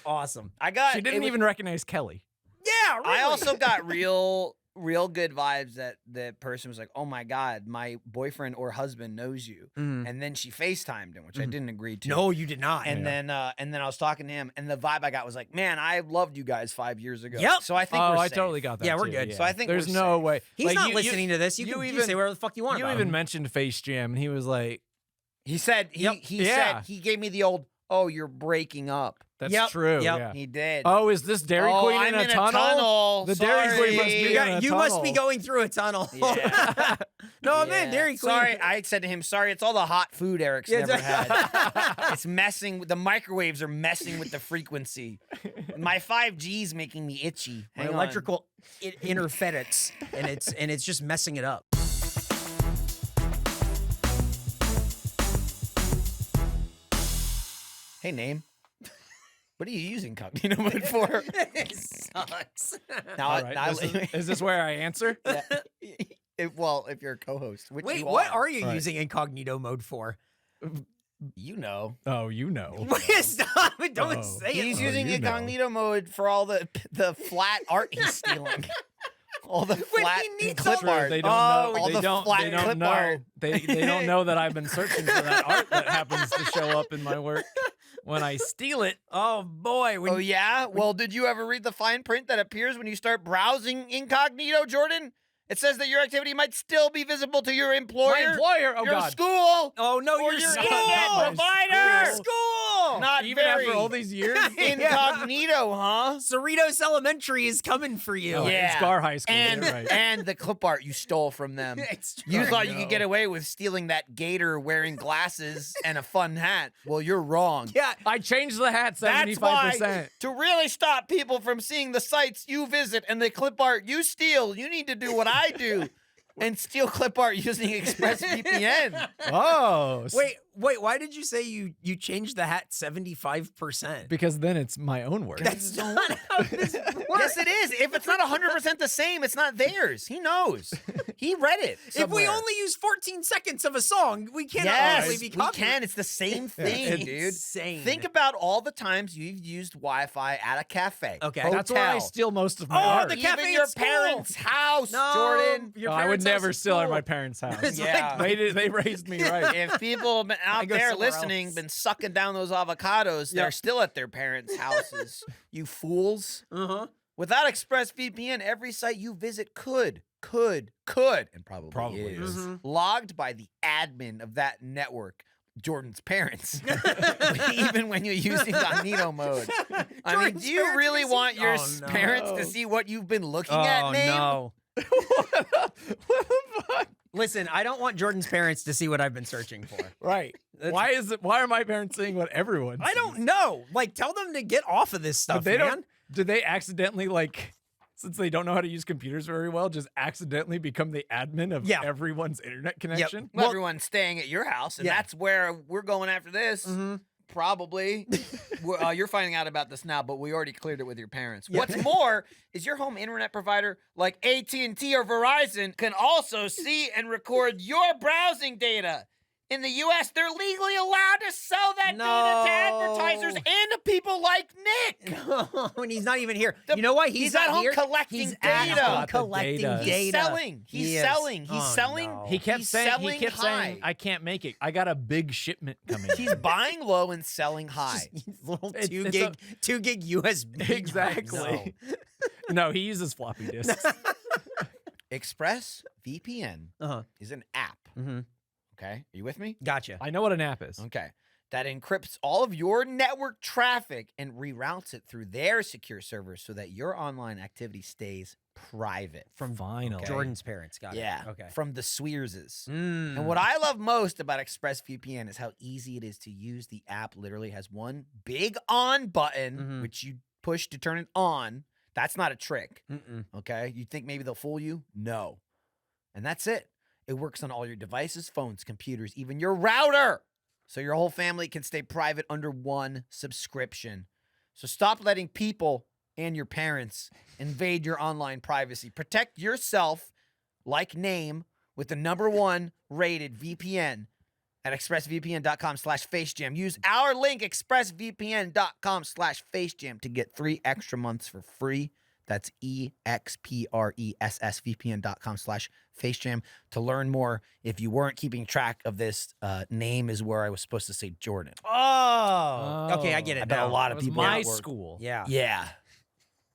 Awesome. I got. She it didn't was- even recognize Kelly. Yeah, really. I also got real good vibes that the person was like, "Oh my God, my boyfriend or husband knows you," Mhm. and then she FaceTimed him, which I Mhm. didn't agree to. No, you did not. And then I was talking to him, and the vibe I got was like, "Man, I loved you guys 5 years ago." Yep. So I think Oh, we're I safe. totally got that. Yeah, we're too, good. So I think there's we're no safe. way. He's Like, not you- listening to this. You can even say whatever the fuck you want. You about even him. mentioned Face Jam, and he was like, He said he Yep. he Yeah. said he gave me the old, "Oh, you're breaking up." "That's Yep, true." yep. Yeah. He did. Oh, is this Dairy Oh, Queen I'm in a tunnel? The Dairy Queen must be You, in got- a you must be tunnel. going through a tunnel. Yeah. No, I'm Yeah. in Dairy Queen. Sorry, I said to him, "Sorry, it's all the hot food Eric's Yeah, never it's- had. It's messing. The microwaves are messing with the frequency. My 5G's making me itchy. My Hang on. electrical interference, and it's just messing it up. Hey, name. What are you using cognito mode for? It sucks. Now, All right, is this where I answer? well, if you're a co-host, which Wait, you what are you Right. using incognito mode for? you know? Oh, you know. Stop! Don't Oh. say He's it. Oh, using you know. incognito mode for all the flat art he's stealing All the flat he needs clip True, art. they don't Oh, know. all They the don't. flat They don't clip know. art. They don't know that I've been searching for that art that happens to show up in my work. When I steal it, Oh boy. Oh, yeah? Well, did you ever read the fine print that appears when you start browsing incognito, Jordan? It says that your activity might still be visible to your employer, my employer. Oh your God. school, Oh no, or your your school. internet provider. School. Not Even very after all these years. incognito, huh? Cerritos Elementary is coming for you. Oh, Yeah. It's Gar High School. And You're right. and the clip art you stole from them. It's You true. thought you could get away with stealing that gator wearing glasses and a fun hat. Well, you're wrong. Yeah. I changed the hat That's 75%. why, to really stop people from seeing the sites you visit and the clip art you steal, you need to do what I do and steal clip art using ExpressVPN. Oh. Wait, why did you say you changed the hat 75%? Because then it's my own work. That's not how this works. Yes, it is. If it's not 100% the same, it's not theirs. He knows. He read it. If we somewhere. only use 14 seconds of a song, we can't Yes, honestly be we copyrighted. can. It's the same thing, it's dude. insane. Think about all the times you've used Wi-Fi at a cafe. Okay. That's where I hotel, steal most of my Oh, art. the cafe even at your school. parents' house, No, Jordan. your I would parents' house never is steal at cool. my parents' house. It's Yeah. They raised me right. If people have been out go there somewhere listening, else. been sucking down those avocados, they're still at their parents' houses. You fools. Uh-huh. Without ExpressVPN, every site you visit could, and probably is, Mhm. logged by the admin of that network, Jordan's parents. Even when you're using incognito mode. I mean, Jordan's do you parents really can see- want your Oh, no. parents to see what you've been looking Oh, at, name? no. What the fuck? Listen, I don't want Jordan's parents to see what I've been searching for. Right. Why are my parents seeing what everyone I don't know. Like, tell them to get off of this stuff, they man. don't. Did they accidentally, like, since they don't know how to use computers very well, just accidentally become the admin of Yeah. everyone's internet connection? Well, everyone's staying at your house, and Yeah. that's where we're going after this. Mhm. Probably. You're finding out about this now, but we already cleared it with your parents. Yeah. What's more is your home internet provider, like AT&T or Verizon, can also see and record your browsing data. In the U.S., they're legally allowed to sell that data to advertisers No. and to people like Nick. And he's not even here. The- You know why he's not at home here? collecting He's at data. home Got the collecting data. data. He's selling. He's He is. selling. He's Oh, selling. no. He kept He's saying, selling high. I can't make it. I got a big shipment coming. He's buying low and selling high. Just little It's- 2 it's gig, 2 gig USB. drives. Exactly. No, he uses floppy disks. ExpressVPN Uh-huh. is an app. Mm-hmm. Okay, are you with me? Gotcha. I know what an app is. Okay. That encrypts all of your network traffic and reroutes it through their secure servers so that your online activity stays private. From Finally. Okay. Jordan's parents. Got Yeah. it. Okay. From the Cwierzes. Mm. And what I love most about ExpressVPN is how easy it is to use. The app literally has one big on button, Mhm. which you push to turn it on. That's not a trick. Mm-mm. Okay. You think maybe they'll fool you? No. And that's it. It works on all your devices, phones, computers, even your router. So your whole family can stay private under one subscription. So stop letting people and your parents invade your online privacy. Protect yourself, like name, with the #1 rated VPN at expressvpn.com/facejam. Use our link, expressvpn.com/facejam, to get 3 extra months for free. That's expressvpn.com/facejam. To learn more, if you weren't keeping track of this, name is where I was supposed to say Jordan. Oh. Okay, I get it I bet a now. lot That of was people my at work. school. Yeah. Yeah.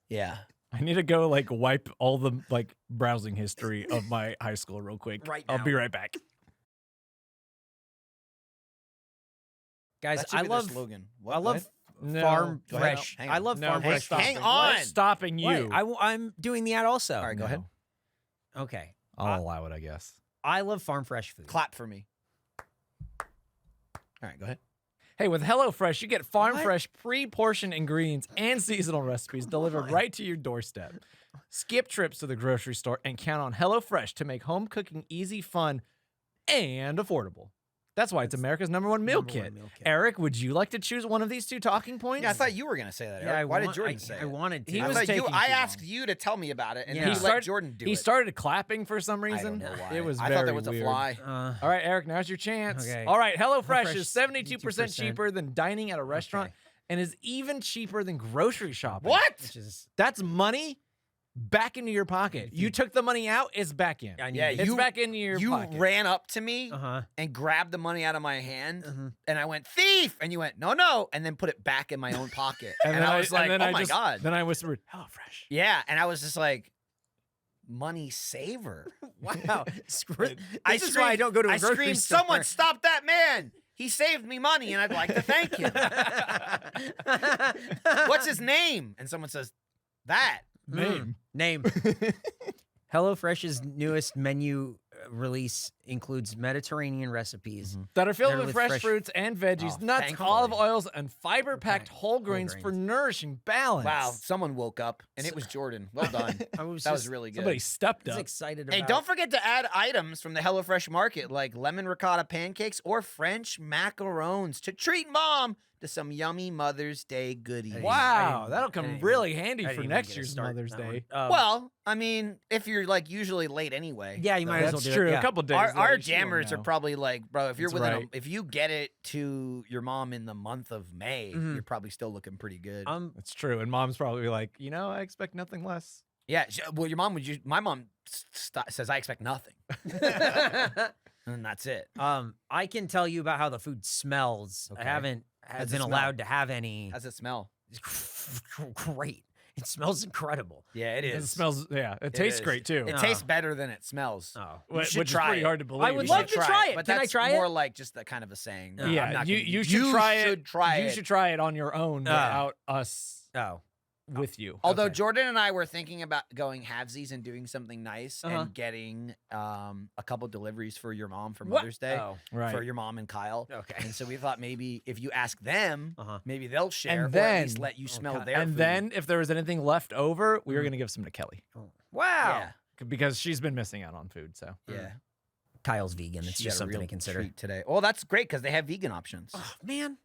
Yeah. I need to go like wipe all the like browsing history of my high school real quick. Right I'll now. be right back. Guys, That should I be their love slogan. I love No, Farm go ahead. Fresh. Hang I on. love No, Farm we're Fresh. stopping. Hang We're on. stopping you. Wait, I'm doing the ad also. All right, go ahead. Okay. I'll allow it, I guess. I love Farm Fresh food. Clap for me. All right, go ahead. Hey, with HelloFresh, you get farm What? fresh, pre-portioned ingredients and seasonal recipes delivered right to your doorstep. Skip trips to the grocery store and count on HelloFresh to make home cooking easy, fun, and affordable. That's why it's America's #1 meal Number one kit. meal kit. Eric, would you like to choose one of these 2 talking points? Yeah, I thought you were going to say that, Eric. Yeah, Why did Jordan I say I it? wanted to. He I was thought taking too I long. asked you to tell me about it, and Yeah. then He you let started- Jordan do He it. started clapping for some I reason. don't know why. It was I very thought there was a weird. fly. All right, Eric, now's your chance. Okay. All right, HelloFresh HelloFresh is 72% 72%. cheaper than dining at a restaurant Okay. and is even cheaper than grocery shopping. What? Which is That's money back into your pocket. You took the money out, it's back in. I need Yeah, to- It's back into your You pocket. ran up to me Uh-huh. and grabbed the money out of my hand, Mhm. and I went, thief! And you went, no, and then put it back in my own pocket. And, then I was like, then oh I my just- God. Then I whispered, HelloFresh. Yeah, and I was just like, money saver. Wow. Screw it. I This is why I don't go to a I grocery screamed, store. someone stop that man! He saved me money, and I'd like to thank him. What's his name? And someone says, that. Name. HelloFresh's newest menu release includes Mediterranean recipes. That are filled They're with with fresh fresh- fruits and veggies, Oh, nuts, thankfully. olive oils, and fiber-packed whole Whole grains for grains. nourishing balance. Wow, someone woke up, and it was Jordan. Well done. I was That was just- really good. Somebody stepped I was up. excited about Hey, don't forget to add items from the HelloFresh market like lemon ricotta pancakes or French macarons to treat mom to some yummy Mother's Day goodies. Hey. Wow, I that'll didn't come even- really handy I for didn't even next get to year's start Mother's that one. Day. Well, I mean, if you're like usually late anyway. yeah, you might as well That's do true. it. Yeah. A couple days. Our late, she won't jammers are know. probably like, bro, if you're That's within right. if you get it to your mom in the month of May, Mhm. you're probably still looking pretty good. That's true. And mom's probably like, I expect nothing less. Yeah, well, your mom would. My mom says I expect nothing, and that's it. I can tell you about how the food smells. Okay. I haven't How's it been smell? allowed to have any. How's it smell? It's great. It smells incredible. Yeah, it It is. smells, it tastes is. great too. It Oh. tastes better than it smells. Oh, You Which should is try pretty it. hard to believe. I would You love should to try it. but Can I that's try it? more like just a kind of a saying. No, I'm Yeah, not you gonna- should try it. should try You it. should try it on your own without us oh. with you. Although Okay. Jordan and I were thinking about going halvesies and doing something nice Uh-huh. and getting a couple deliveries for your mom for What? Mother's Day Oh, Right. for your mom and Kyle. okay. And so we thought maybe if you ask them, Uh-huh. maybe they'll share And or at least then- let you smell Okay. their And food. then if there was anything left over, we were Mhm. going to give some to Kelly Wow. yeah, because she's been missing out on food. So yeah. Kyle's vegan. It's She just got a something real to consider. treat today. Well, that's great because they have vegan options. Oh, man.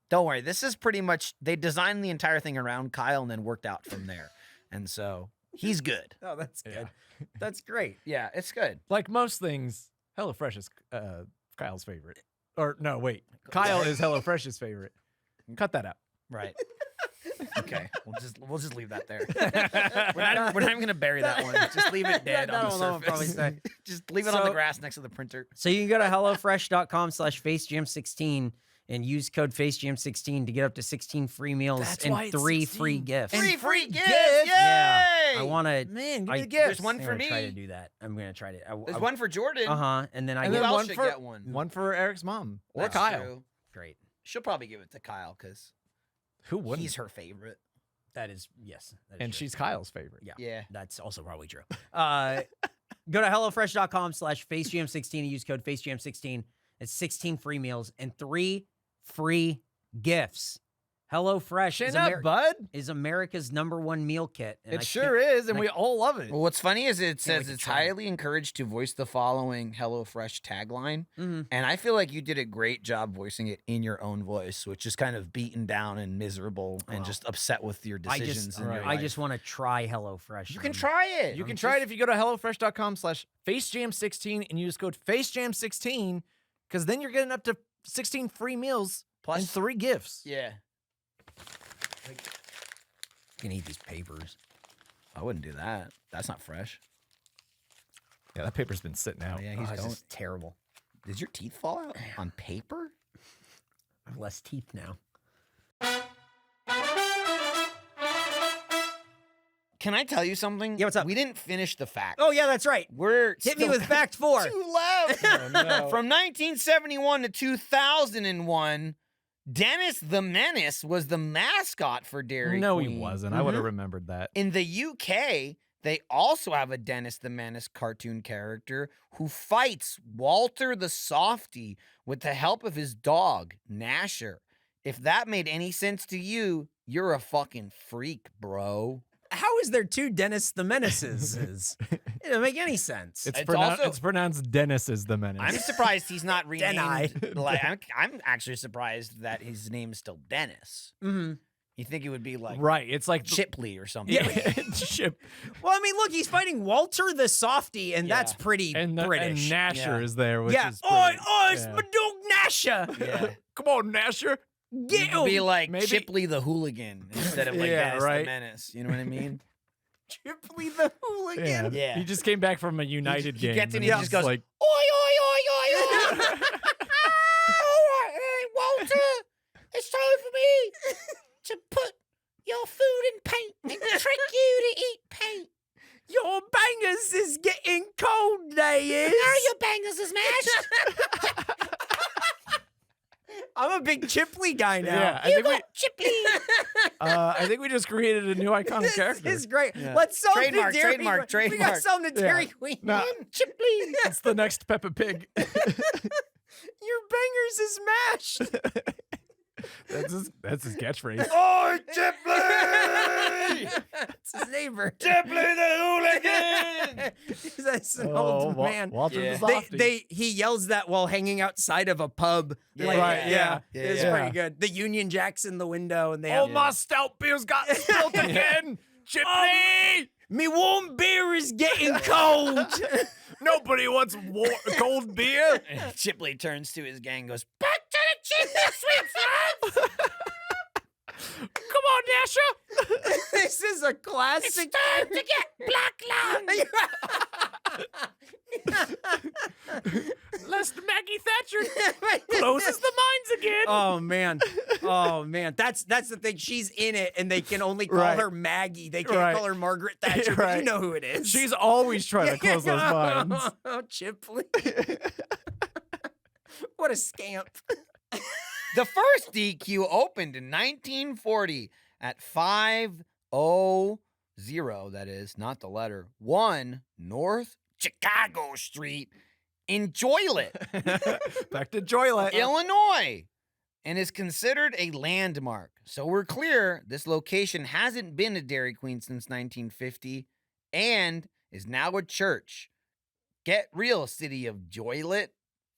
Don't worry, this is pretty much they designed the entire thing around Kyle and then worked out from there. And so he's good. Oh, that's Yeah. good. That's great. Yeah, it's good. like most things, HelloFresh is Kyle's favorite. Or no, wait, Kyle is HelloFresh's favorite. Cut that out. Right. Okay. We'll just leave that there. We're not even gonna bury that one. Just leave it dead on the That'll alone probably surface. stay. Just leave it on the So- grass next to the printer. So you can go to HelloFresh.com/FaceJam16 and use code FaceJam16 to get up to 16 free meals That's why and it's 3 16. free gifts. And Free free gifts! gifts! Yeah. Yay! I want to. Man, I- give me the gifts. There's one I'm for gonna try to me. do that. I'm gonna try to. There's one for Jordan. And then I And get then Who else one should for- get one? One for Eric's mom or That's Kyle. true. great. She'll probably give it to Kyle because Who wouldn't? he's her favorite. That is yes. That is And true. she's Kyle's favorite. Yeah. Yeah. That's also probably true. Go to HelloFresh.com/FaceJam16 and use code FaceJam16. It's 16 free meals and 3 free gifts. HelloFresh Chin up, bud. is America's #1 meal kit. And It I sure is, and we all love it. Well, what's funny is it wait says to it's try it. highly encouraged to voice the following HelloFresh tagline. Mhm. And I feel like you did a great job voicing it in your own voice, which is kind of beaten down and miserable and Wow. just upset with your I decisions. just, in your I life. just want to try HelloFresh. You can try it. You can try it if you go to HelloFresh.com/FaceJam16 and use code FaceJam16 because then you're getting up to 16 free meals Plus- and 3 gifts. Yeah. You can eat these papers. I wouldn't do that. That's not fresh. Yeah, that paper's been sitting out. Yeah, Oh, he's this going. is terrible. Did your teeth fall out on paper? I have less teeth now. Can I tell you something? Yeah, what's up? We didn't finish the fact. Oh yeah, that's right. We're Hit me still with fact 4. 2 left. From 1971 to 2001, Dennis the Menace was the mascot for Dairy No, Queen. he wasn't. I would have remembered that. In the UK, they also have a Dennis the Menace cartoon character who fights Walter the Softy with the help of his dog, Gnasher. If that made any sense to you, you're a fucking freak, bro. How is there 2 Dennis the Menaces? It doesn't make any sense. It's It's pronounced Dennis is the Menace. I'm surprised he's not Denai. renamed. Like, I'm actually surprised that his name is still Dennis. Mhm. You think it would be like right. It's like Chipley or something. Yeah, Chip Well, I mean, look, he's fighting Walter the Softy, and that's Yeah. pretty and British. Nasher Yeah. is there, which yeah. is Oh, pretty- it's yeah. my dog Nasher. Yeah. Come on, Nasher. Get It would be him. like Maybe- Chipley the hooligan instead of like Yeah, Dennis right. the Menace. You know what I mean? Chipley the hooligan. Yeah. He just came back from a United he game. gets in and and he he's just goes, like, oi, oi, oi, oi, oi. All right, hey, Walter, it's time for me to put your food in paint and trick you to eat paint. Your bangers is getting cold, they is. Now your bangers is mashed. I'm a big Chipley guy now. yeah, I think we just created a new iconic character. This is great. Yeah. Let's sell him to Trademark, Dairy trademark, Queen. We trademark. got some to Dairy Queen. No. Chipley. It's the next Peppa Pig. Your bangers is mashed. That's his catchphrase. Oi, Chipley! That's his neighbor. Chipley the hooligan! That's an old man. Walter Yeah. the Softy. He yells that while hanging outside of a pub. Yeah. Like, Right, yeah. It's Yeah. pretty good. The Union Jack's in the window, and they Oh, have my stout beer's got spilled again. Chipley! me warm beer is getting cold. Nobody wants cold beer. Chipley turns to his gang and goes, back to the chimney sweep, friends! Come on, Dasher. This is a classic. It's time to get black lung! Lest Maggie Thatcher closes the mines again. Oh man, that's the thing. She's in it, and they can only call Right. her Maggie. They can't Right. call her Margaret Thatcher. But you Right. know who it is. She's always trying to close those mines. Oh, Chipley. What a scamp. The first DQ opened in 1940 at 500, that is, not the letter, 1 North Chicago Street in Joylet, Back to Joylet. Illinois, and is considered a landmark. So we're clear this location hasn't been a Dairy Queen since 1950 and is now a church. Get real, city of Joylet.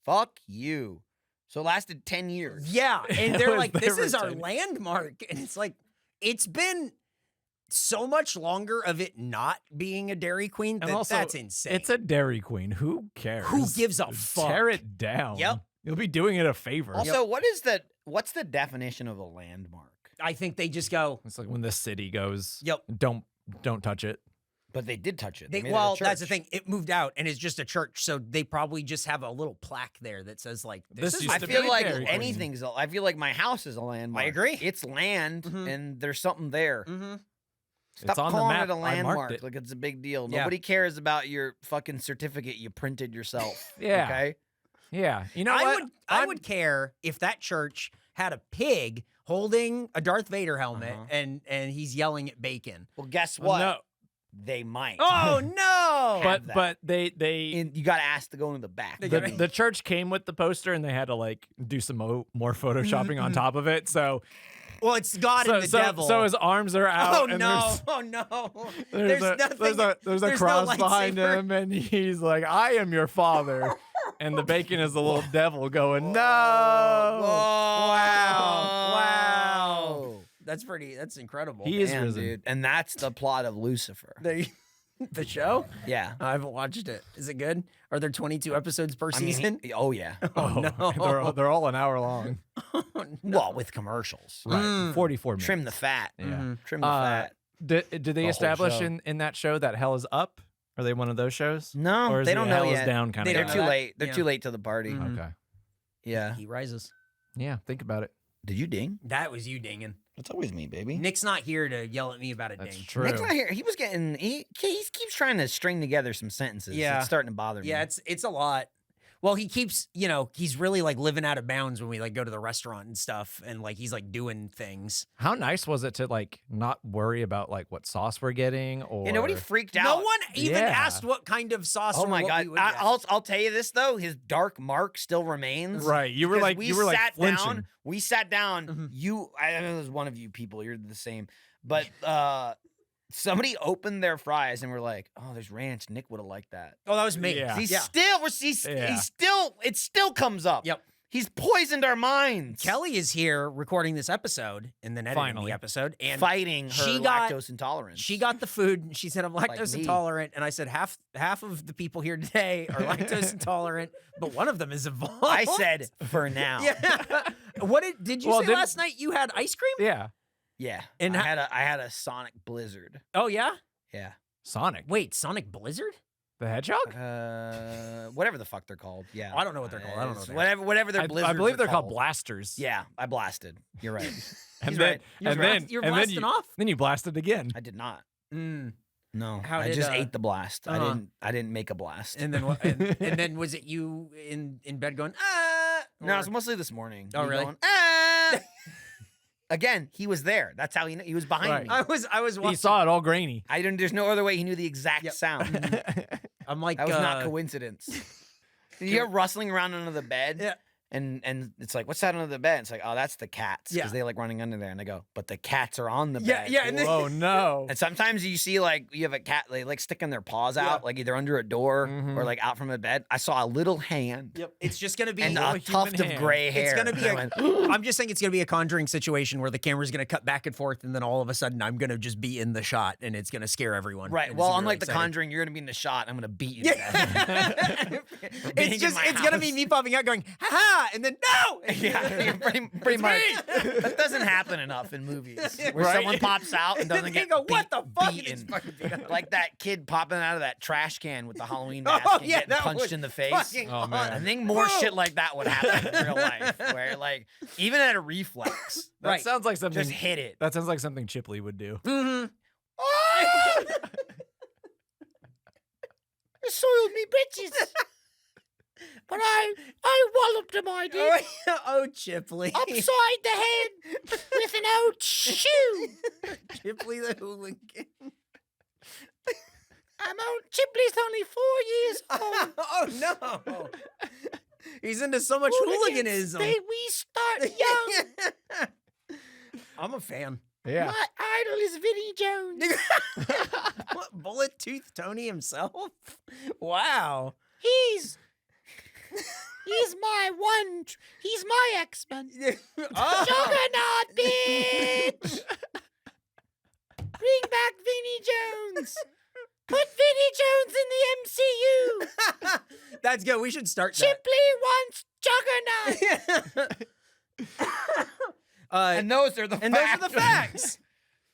Fuck you. So it lasted 10 years. Yeah, and It they're was like, this there is for our 10. landmark, and it's like, it's been so much longer of it not being a Dairy Queen And that also, that's insane. It's a Dairy Queen. Who cares? Who gives a fuck? Tear it down. Yep. You'll be doing it a favor. Also, what's the definition of a landmark? I think they just go. It's like when the city goes, Yep. don't touch it. But they did touch it. They, made it a well, that's the church. thing. It moved out, and it's just a church, so they probably just have a little plaque there that says like, "This This is." used I to feel be like Dairy Queen. anything's. I feel like my house is a landmark. agree. It's land, Mhm. and there's something there. Mm-hmm. It's Stop on the calling map. it a I marked landmark. it. Like it's a big deal. Yeah. Nobody cares about your fucking certificate you printed yourself. Yeah. Okay. Yeah. You know I what? I would care if that church had a pig holding a Darth Vader helmet, Uh-huh. and he's yelling at bacon. Well, guess what? No, They might. Oh no! Have that. but they And you got to ask to go into the back. They the, gotta- the church came with the poster and they had to like do some more photoshopping on Mhm. top of it. So Well, it's God and the devil. so his arms are out. oh and no! Oh no! There's a nothing. there's a there's no cross behind lightsaber. him, and he's like, "I am your father," and the bacon is the little devil going, "No!" Wow! Wow! That's pretty. That's incredible. He is Damn, risen. dude. And that's the plot of Lucifer. The show? Yeah. I haven't watched it. Is it good? Are there 22 episodes per I mean, season? oh yeah. Oh, no! they're all an hour long. Well, with commercials. Right, Mm. 44 minutes. Trim the fat. Yeah. Mhm. Trim the Uh, fat. Did they whole establish show. in that show that Hell is Up? Are they one of those shows? No, Or is they it don't know Hell yet. is Down kind They of They're don't too know that? late. They're Yeah. too late to the party. Mhm. Okay. Yeah. He rises. Yeah, think about it. Did you ding? That was you dinging. It's always me, baby. Nick's not here to yell at me about a That's ding. true. Nick's not here. He was getting. He keeps trying to string together some sentences. Yeah. It's starting to bother me. Yeah, it's a lot. Well, he keeps, he's really like living out of bounds when we like go to the restaurant and stuff, and like he's like doing things. How nice was it to like not worry about like what sauce we're getting or Yeah, nobody freaked out. No one even Yeah. asked what kind of sauce. Oh or my what god! we would get. I'll tell you this though. His dark mark still remains. Right. You were Because like we you were like sat flinching. down. We sat down. Mhm. I don't know. There's one of you people. You're the same. But somebody opened their fries and were like, "Oh, there's ranch. Nick would have liked that." Oh, that was me. Yeah. He's Yeah. still. Yeah. He's still. It still comes up. Yep. He's poisoned our minds. Kelly is here recording this episode and then editing Finally. the episode, and fighting her she got- lactose intolerance. she got the food. And she said, "I'm lactose me. intolerant," and I said, "Half of the people here today are lactose intolerant, but one of them is evolved." I said for now. "Yeah." What did you Well, say didn't- last night? You had ice cream? Yeah. Yeah. And I had a Sonic Blizzard. Oh yeah. Yeah. Sonic. Wait, Sonic Blizzard? The Hedgehog? Whatever the fuck they're called. Yeah. I don't know what they're called. I don't know what It's they are. whatever their I blizzards believe are they're called blasters. Yeah, I blasted. You're right. And He's then, right. He was and right. then, You're and then blasting off? Then you blasted again. I did not. Mm. No, How I did, just ate the blast. uh-huh. I didn't make a blast. And then what? And then was it you in bed going ah? No, Or- it's mostly this morning. Oh, Me really? going, ah! Again, he was there. That's how he was behind Right. me. I was watching. He saw it all grainy. I didn't. There's no other way he knew the exact Yep. sound. I'm like That was not coincidence. You hear rustling around under the bed, Yeah. and it's like, what's that under the bed? It's like, oh, that's the cats because Yeah. they like running under there. And I go, but the cats are on the Yeah, bed. yeah, and then- Oh no. And sometimes you see like you have a cat they like sticking their paws out like either under a door Mhm. or like out from a bed. I saw a little hand Yep. It's just gonna be and little a human tuft of hand. gray hair. It's gonna be. And I A, went, I'm just saying it's gonna be a Conjuring situation where the camera's gonna cut back and forth, and then all of a sudden I'm gonna just be in the shot, and it's gonna scare everyone. right. And Well, it's gonna be unlike really The exciting. Conjuring, you're gonna be in the shot. I'm gonna beat you. to death. Yeah. Being in it's just my it's gonna be house. me popping out going ha ha, and then no. Yeah, pretty much. That doesn't happen enough in movies where Right. someone pops out and And then doesn't they get go, what the fuck? And beaten. it's fucking beat up. Like that kid popping out of that trash can with the Halloween Oh, mask and yeah, getting that punched was in the face. fucking Oh, man. I think more Whoa. shit like that would happen in real life, where like even at a reflex, That Right. sounds like something. just hit it. That sounds like something Chipley would do. Mhm. You soiled me bitches. But I walloped him, I did. Oh, Chipley. Upside the head with an old shoe. Chipley the hooligan. I'm old. Chipley's only 4 years old. Oh no. He's into so much Hooligans, hooliganism. we start young. I'm a fan. Yeah. My idol is Vinnie Jones. What, Bullet Tooth Tony himself? Wow. He's my one. He's my X-Men. Oh. Juggernaut, bitch! Bring back Vinnie Jones. Put Vinnie Jones in the MCU. That's good. We should start that. Chipley wants Juggernaut. And those are the those are the facts.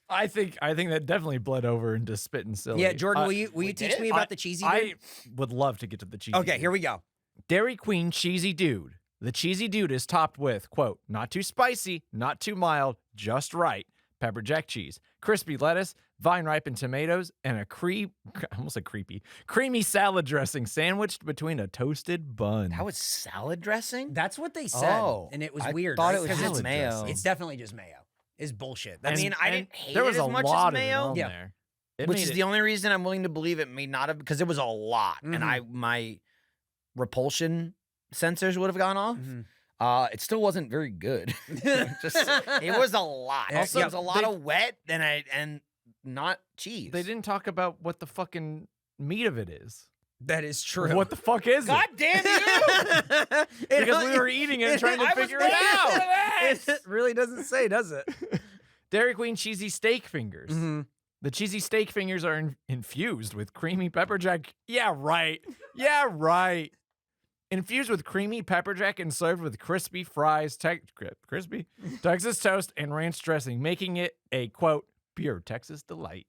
I think that definitely bled over into spit and silly. Yeah, Jordan, Uh, will you we teach did? me about the cheesy dude? I would love to get to the cheesy. Okay, dude. here we go. Dairy Queen cheesy dude. The cheesy dude is topped with, quote, not too spicy, not too mild, just right. Pepper jack cheese, crispy lettuce, vine ripened tomatoes, and almost a creamy salad dressing sandwiched between a toasted bun. That was salad dressing? That's what they said, Oh, and it was I weird. thought right? it was 'Cause just it's mayo. dressing. It's definitely just mayo. It's bullshit. I That's, mean, I didn't hate there it was as a much lot as mayo. of it on Yeah. there. It Which made is it- the only reason I'm willing to believe it may not have, because it was a lot, and Mhm. my repulsion sensors would have gone off. Mhm. It still wasn't very good. Just it was a lot. Yeah, Also, yeah, it was a lot they- of wet and not cheese. They didn't talk about what the fucking meat of it is. that is true. What the fuck is God it? damn you! Because we were eating it and trying to I was figure it waiting out. for this. It really doesn't say, does it? Dairy Queen cheesy steak fingers. Mhm. The cheesy steak fingers are infused with creamy pepper jack. Yeah, right. Yeah, right. Infused with creamy pepper jack and served with crispy fries, crispy Texas toast, and ranch dressing, making it a, quote, pure Texas delight.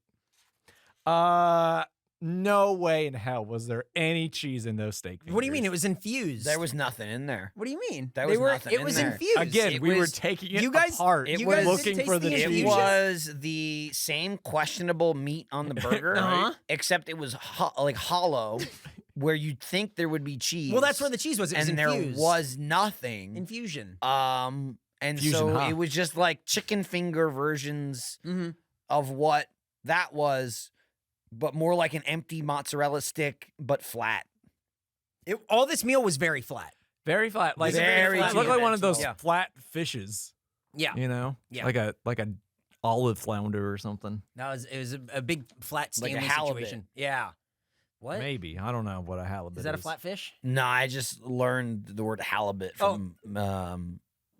No way in hell was there any cheese in those steak fingers. What do you mean? It was infused. There was nothing in there. What do you mean? There They was were. nothing It in was there. infused. Again, It we were was- taking it you guys- apart, it you was- guys did looking taste for the the It infusion? was the same questionable meat on the burger, Uh-huh. except it was like hollow, where you'd think there would be cheese. Well, that's where the cheese was. It was and infused. there was nothing. infusion. And Fusion, so huh? it was just like chicken finger versions Mm-hmm. of what that was, but more like an empty mozzarella stick, but flat. All this meal was very flat. very flat, like Very it looked like one of those Yeah. flat fishes. Yeah, You know, Yeah. like a olive flounder or something. it was a big flat Like a Stanley halibut. situation. Yeah. What is Maybe I don't know what a halibut that? A flat fish? No, I just learned the word halibut from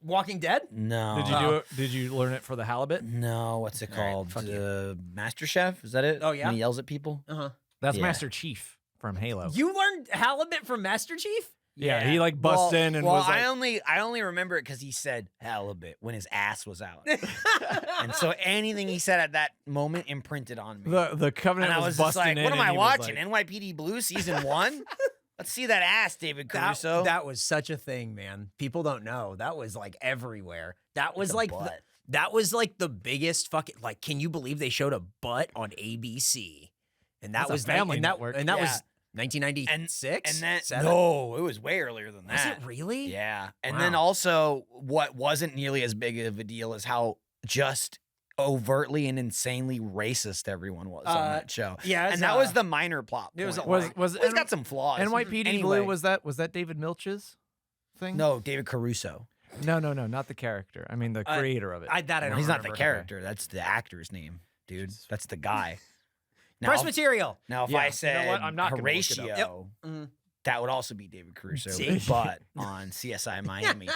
Walking Dead? no. Did you do it? Did you learn it for the halibut? No, what's it All right, called? fuck you. Master Chef? Is that it? Oh, yeah? When he yells at people? Uh huh. That's Yeah. Master Chief from Halo. You learned halibut from Master Chief? Yeah, he like busts in and was like, I only remember it because he said halibut when his ass was out, and so anything he said at that moment imprinted on me. the Covenant and I was just busting like, in. what am and I he was watching? like- NYPD Blue season 1? Let's see that ass, David Caruso. That was such a thing, man. People don't know. That was like everywhere. That was a like butt. that was like the biggest fucking like. Can you believe they showed a butt on ABC? And that That's a was family and that network. and that was Yeah. 1996. and that 7? no, it was way earlier than Was that. it really? Yeah. And Wow. then also what wasn't nearly as big of a deal is how just overtly and insanely racist everyone was on that show. Yeah, And that was the minor plot. it was point. a Was lot. was Well, he's got some flaws. NYPD Anyway, Blue was that David Milch's thing? No, David Caruso. no, not the character. I mean the creator of it. I don't. He's not the remember. character. That's the actor's name, dude. That's the guy. Press material. Now, if Yeah. I You know said what? I'm not gonna look it up. Horatio, Mhm. that would also be David Caruso, See? but on CSI Miami.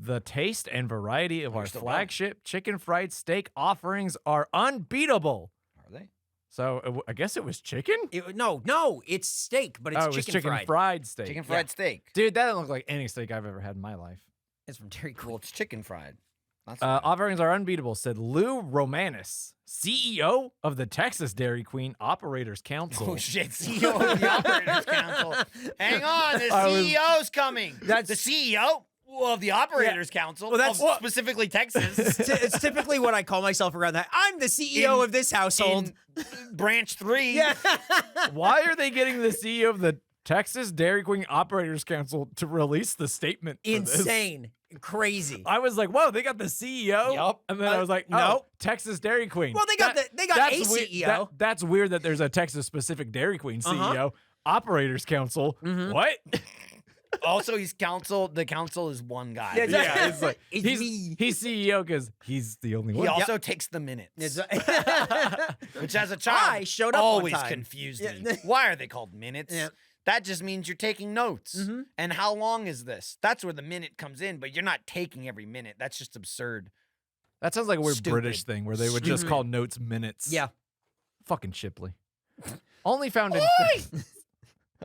The taste and variety of You're our still flagship chicken fried steak offerings are unbeatable. Are they? So I guess it was chicken. No, it's steak, but it's Oh, it was chicken fried. fried steak. Chicken fried steak. Dude, that doesn't look like any steak I've ever had in my life. It's from Dairy Queen. Well, it's chicken fried. That's Offerings are unbeatable, said Lou Romanis, CEO of the Texas Dairy Queen Operators Council. Oh shit! CEO of the Operators Council. Hang on, the I was- CEO's coming. That's the CEO of the Operators Council. Well, that's- of specifically Texas. It's typically what I call myself around that. I'm the CEO of this household. In branch 3. Yeah. Why are they getting the CEO of the Texas Dairy Queen Operators Council to release the statement? For this? Insane. Crazy. I was like, whoa, they got the CEO? Yup. And then I was like, no. no, Texas Dairy Queen. Well, they got a that's CEO. That's weird that there's a Texas specific Dairy Queen CEO. Operators Council. Mhm. What? Also, he's council. The council is one guy. Yeah, Yeah, it's like It's he's me. he's CEO because he's the only He one. also takes the minutes, It's- which as a child I showed up on always time. confused Yeah. me. Why are they called minutes? Yeah. That just means you're taking notes. Mhm. And how long is this? That's where the minute comes in, but you're not taking every minute. That's just absurd. That sounds like a weird Stupid. British thing where they would just Stupid. call notes minutes. Yeah. Fucking Shipley. Only found in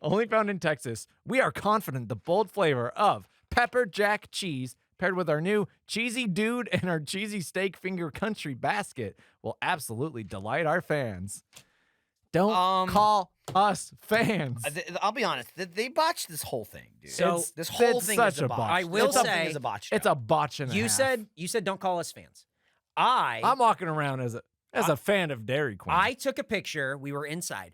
Only found in Texas. We are confident the bold flavor of pepper jack cheese paired with our new cheesy dude and our cheesy steak finger country basket will absolutely delight our fans. Don't call us fans. I'll be honest. They botched this whole thing, dude. So, this whole it's thing such is a a botch. botch. I will This whole thing say is a botch. It's a botch and a You half. said don't call us fans. I'm walking around as a fan of Dairy Queen. I took a picture. We were inside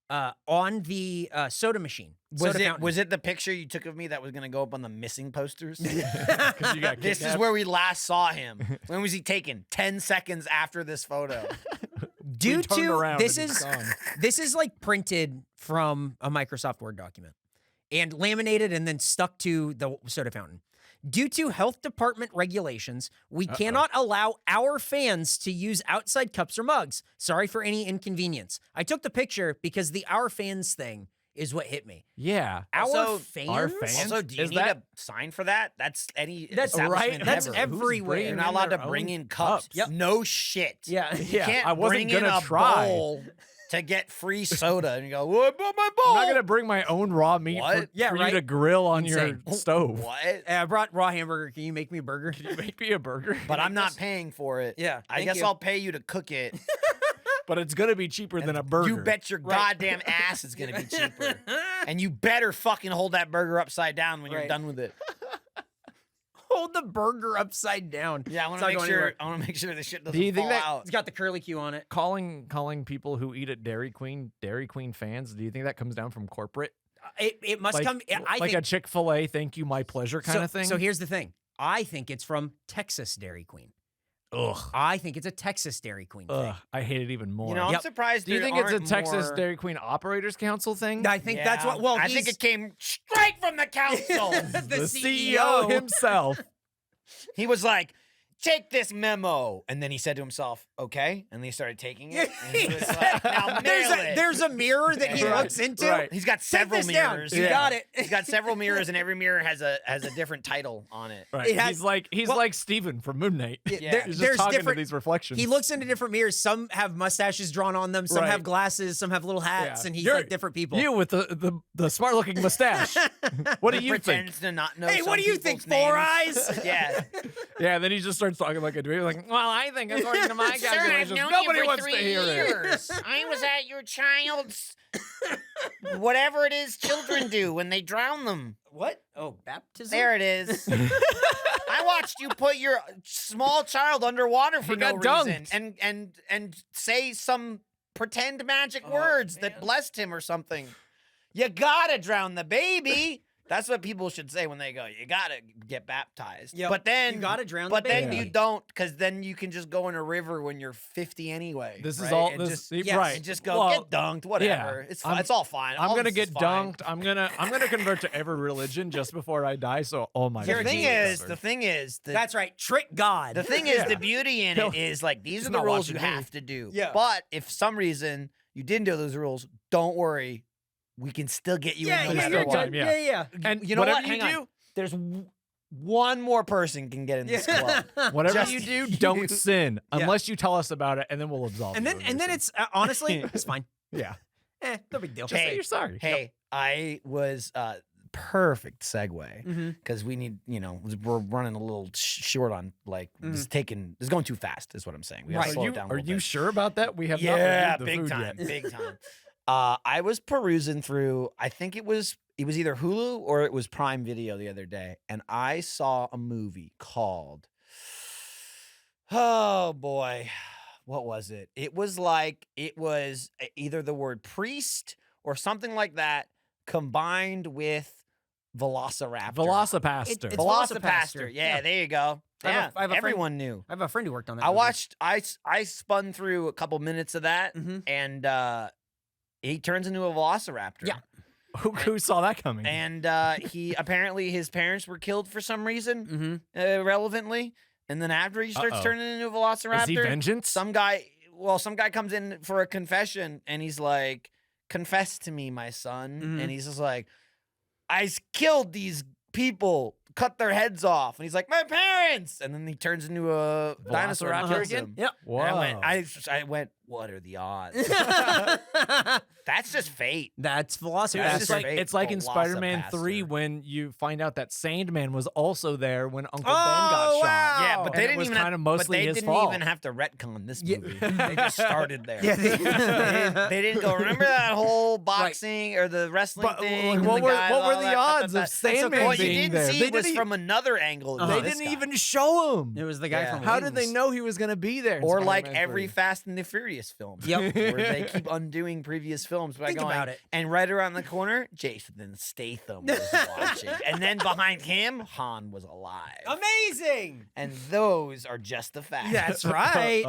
on the soda machine. Was it the picture you took of me that was going to go up on the missing posters? 'Cause you got This is kidnapped. where we last saw him. When was he taken? 10 seconds after this photo. Due We turned to around this and he's is gone. this is like printed from a Microsoft Word document and laminated and then stuck to the soda fountain. Due to health department regulations, we cannot allow our fans to use outside cups or mugs. Sorry for any inconvenience. I took the picture because the our fans thing is what hit me. Yeah. Also, our fans? Also, do you Is need that- a sign for that? That's any That's establishment right. That's ever. everywhere. You're bringing not in allowed to their bring own in cups. cups? No shit. Yeah. You Yeah, can't I wasn't bring in gonna a try. bowl to get free soda and you go, what about my bowl? I'm not gonna bring my own raw meat for, What? Yeah, for right. you to grill on Insane. your stove. What? I brought raw hamburger. Can you make me a burger? Can you make me a burger? But I'm not paying for it. Yeah, I thank guess you. I'll pay you to cook it. But it's gonna be cheaper than a burger. You bet your Right. goddamn ass it's gonna be cheaper. And you better fucking hold that burger upside down when you're Right. done with it. Hold the burger upside down. Yeah, I want It's to not make going sure. anywhere. I want to make sure the shit doesn't Do you think fall that- out. It's got the curly Q on it. calling people who eat at Dairy Queen fans. Do you think that comes down from corporate? It must Like, come. I like think a Chick-fil-A, thank you, my pleasure kind of thing. So here's the thing. I think it's from Texas Dairy Queen. ugh, I think it's a Texas Dairy Queen thing. ugh, I hate it even more. You know, I'm Yep. surprised. Do you there think it's a aren't Texas more- Dairy Queen Operators Council thing? I think that's what. Well, I think it came straight from the council. the the CEO himself. He was like, take this memo. And then he said to himself, okay. And then he started taking it. And he was like, now mail it. There's a mirror that he Right, looks into. right. He's got several this down. mirrors. You got it. He's got several mirrors, and every mirror has a different title on it. Right. It has- he's well- like Steven from Moon Knight. Yeah. He's just There's talking different- to these reflections. He looks into different mirrors. Some have mustaches drawn on them. Some Right. have glasses. Some have little hats. Yeah. And he's You're- like different people. You with the smart looking mustache. What do He you think? pretends to not know. Hey, what some do you think? people's names. 4 eyes? Yeah. Yeah, then he just starts talking like a dude. Like, well, I think according to my Sir, I've calculations, known nobody you for wants 3 to hear it. years. I was at your child's whatever it is children do when they drown them. What? Oh, baptism? There it is. I watched you put your small child underwater for He no got reason dunked. and say some pretend magic Oh, words man. that blessed him or something. You gotta drown the baby. That's what people should say when they go, you gotta get baptized. Yep. But then You gotta drown the But then baby. you don't, because then you can just go in a river when you're 50 anyway. This is right? all And this just, yes, right. and just go Well, get dunked, whatever. It's fine. I'm- It's all fine. I'm All gonna this get is fine. dunked. I'm gonna convert to every religion just before I die. So all my You're a The thing genius. is, the thing is, That's right. Trick God. the thing is, Yeah. the beauty in He'll- it is like these he's are the not rules you watching me. have to do. Yeah. But if some reason you didn't do those rules, don't worry. We can still get you yeah, in no yeah, matter you're what. good. Yeah. Yeah. And You know whatever what? you Hang do, on. There's one more person can get in this club. whatever Just you do, you. don't sin Yeah. unless you tell us about it, and then we'll absolve And you. then of your sin. it's honestly it's fine. yeah, No big deal. just Hey, say you're sorry. Hey, I was perfect segue Mm-hmm. because we need, we're running a little short on like this is going too fast. Is what I'm saying. We gotta Right. slow Are it you, down. a are little you bit. sure about that? We have Yeah, not reviewed the big food time, yet. big time. I was perusing through. I think it was either Hulu or it was Prime Video the other day, and I saw a movie called. Oh boy, what was it? It was either the word priest or something like that combined with Velociraptor. Velocipaster. It's Velocipaster. Velocipaster. Yeah, there you go. I have Yeah, a friend- everyone knew. I have a friend who worked on that. I movie. watched. I spun through a couple minutes of that, Mhm. and he turns into a Velociraptor. Yeah. Who saw that coming? And he apparently his parents were killed for some reason, Mhm. irrelevantly. And then after he starts Uh-oh. turning into a Velociraptor, Is he vengeance? some guy comes in for a confession, and he's like, "Confess to me, my son." Mhm. And he's just like, killed these people, cut their heads off." And he's like, "My parents!" And then he turns into a dinosaur and Velociraptor kills again? him. Yep. Whoa. And I went, what are the odds? That's just fate. That's Dude, Velocipaster. it's like fake it's like in Spider-Man 3 Velocipaster. when you find out that Sandman was also there when Uncle Ben Oh, got shot. wow. Yeah, but And they it didn't was even kind have, of mostly but they his didn't fault. even have to retcon this Yeah. movie. They just started there. Yeah, They didn't go. Remember that whole boxing or the wrestling But thing? and what the were guy, what all were the that, odds of That's okay. Sandman What you being didn't there? see They was didn't, from another angle. Uh-huh. they This didn't guy. even show him. It was the guy Yeah. from How did they Wings. know he was going to be there? in Or like Spider-Man every 3? Fast and the Furious film. Yep. Where they keep undoing previous films by Think going, about it. and right around the corner, Jason Statham was watching. And then behind him, Han was alive. Amazing. And those are just the facts. That's right.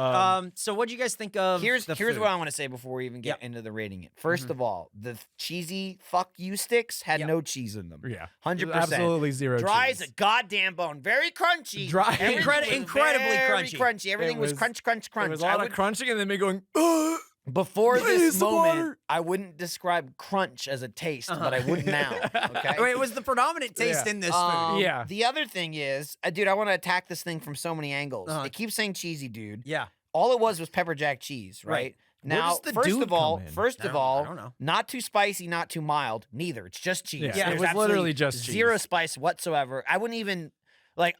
So what do you guys think of Here's the here's food? what I want to say before we even get Yep. into the rating it. 1st Mhm. of all, the cheesy fuck you sticks had Yep. no cheese in them. Yeah. 100%. Absolutely zero Dry as cheese. a goddamn bone. Very crunchy. Dry- Everything was incredibly very crunchy. crunchy. Everything was was- crunch, crunch, crunch. There was a I lot would- of crunching and then me going, "Ugh." Before Please, this some moment, water. I wouldn't describe crunch as a taste, Uh-huh. but I would now. Okay. Wait, it was the predominant taste Yeah. in this food. Yeah. The other thing is, dude, I want to attack this thing from so many angles. Uh-huh. It keeps saying cheesy, dude. Yeah. All it was pepper jack cheese, right? Right. Where Now, does the first dude of all, come in? I don't know. not too spicy, not too mild. Neither. It's just cheese. Yeah, There's it was literally absolutely just zero cheese. spice whatsoever. I wouldn't even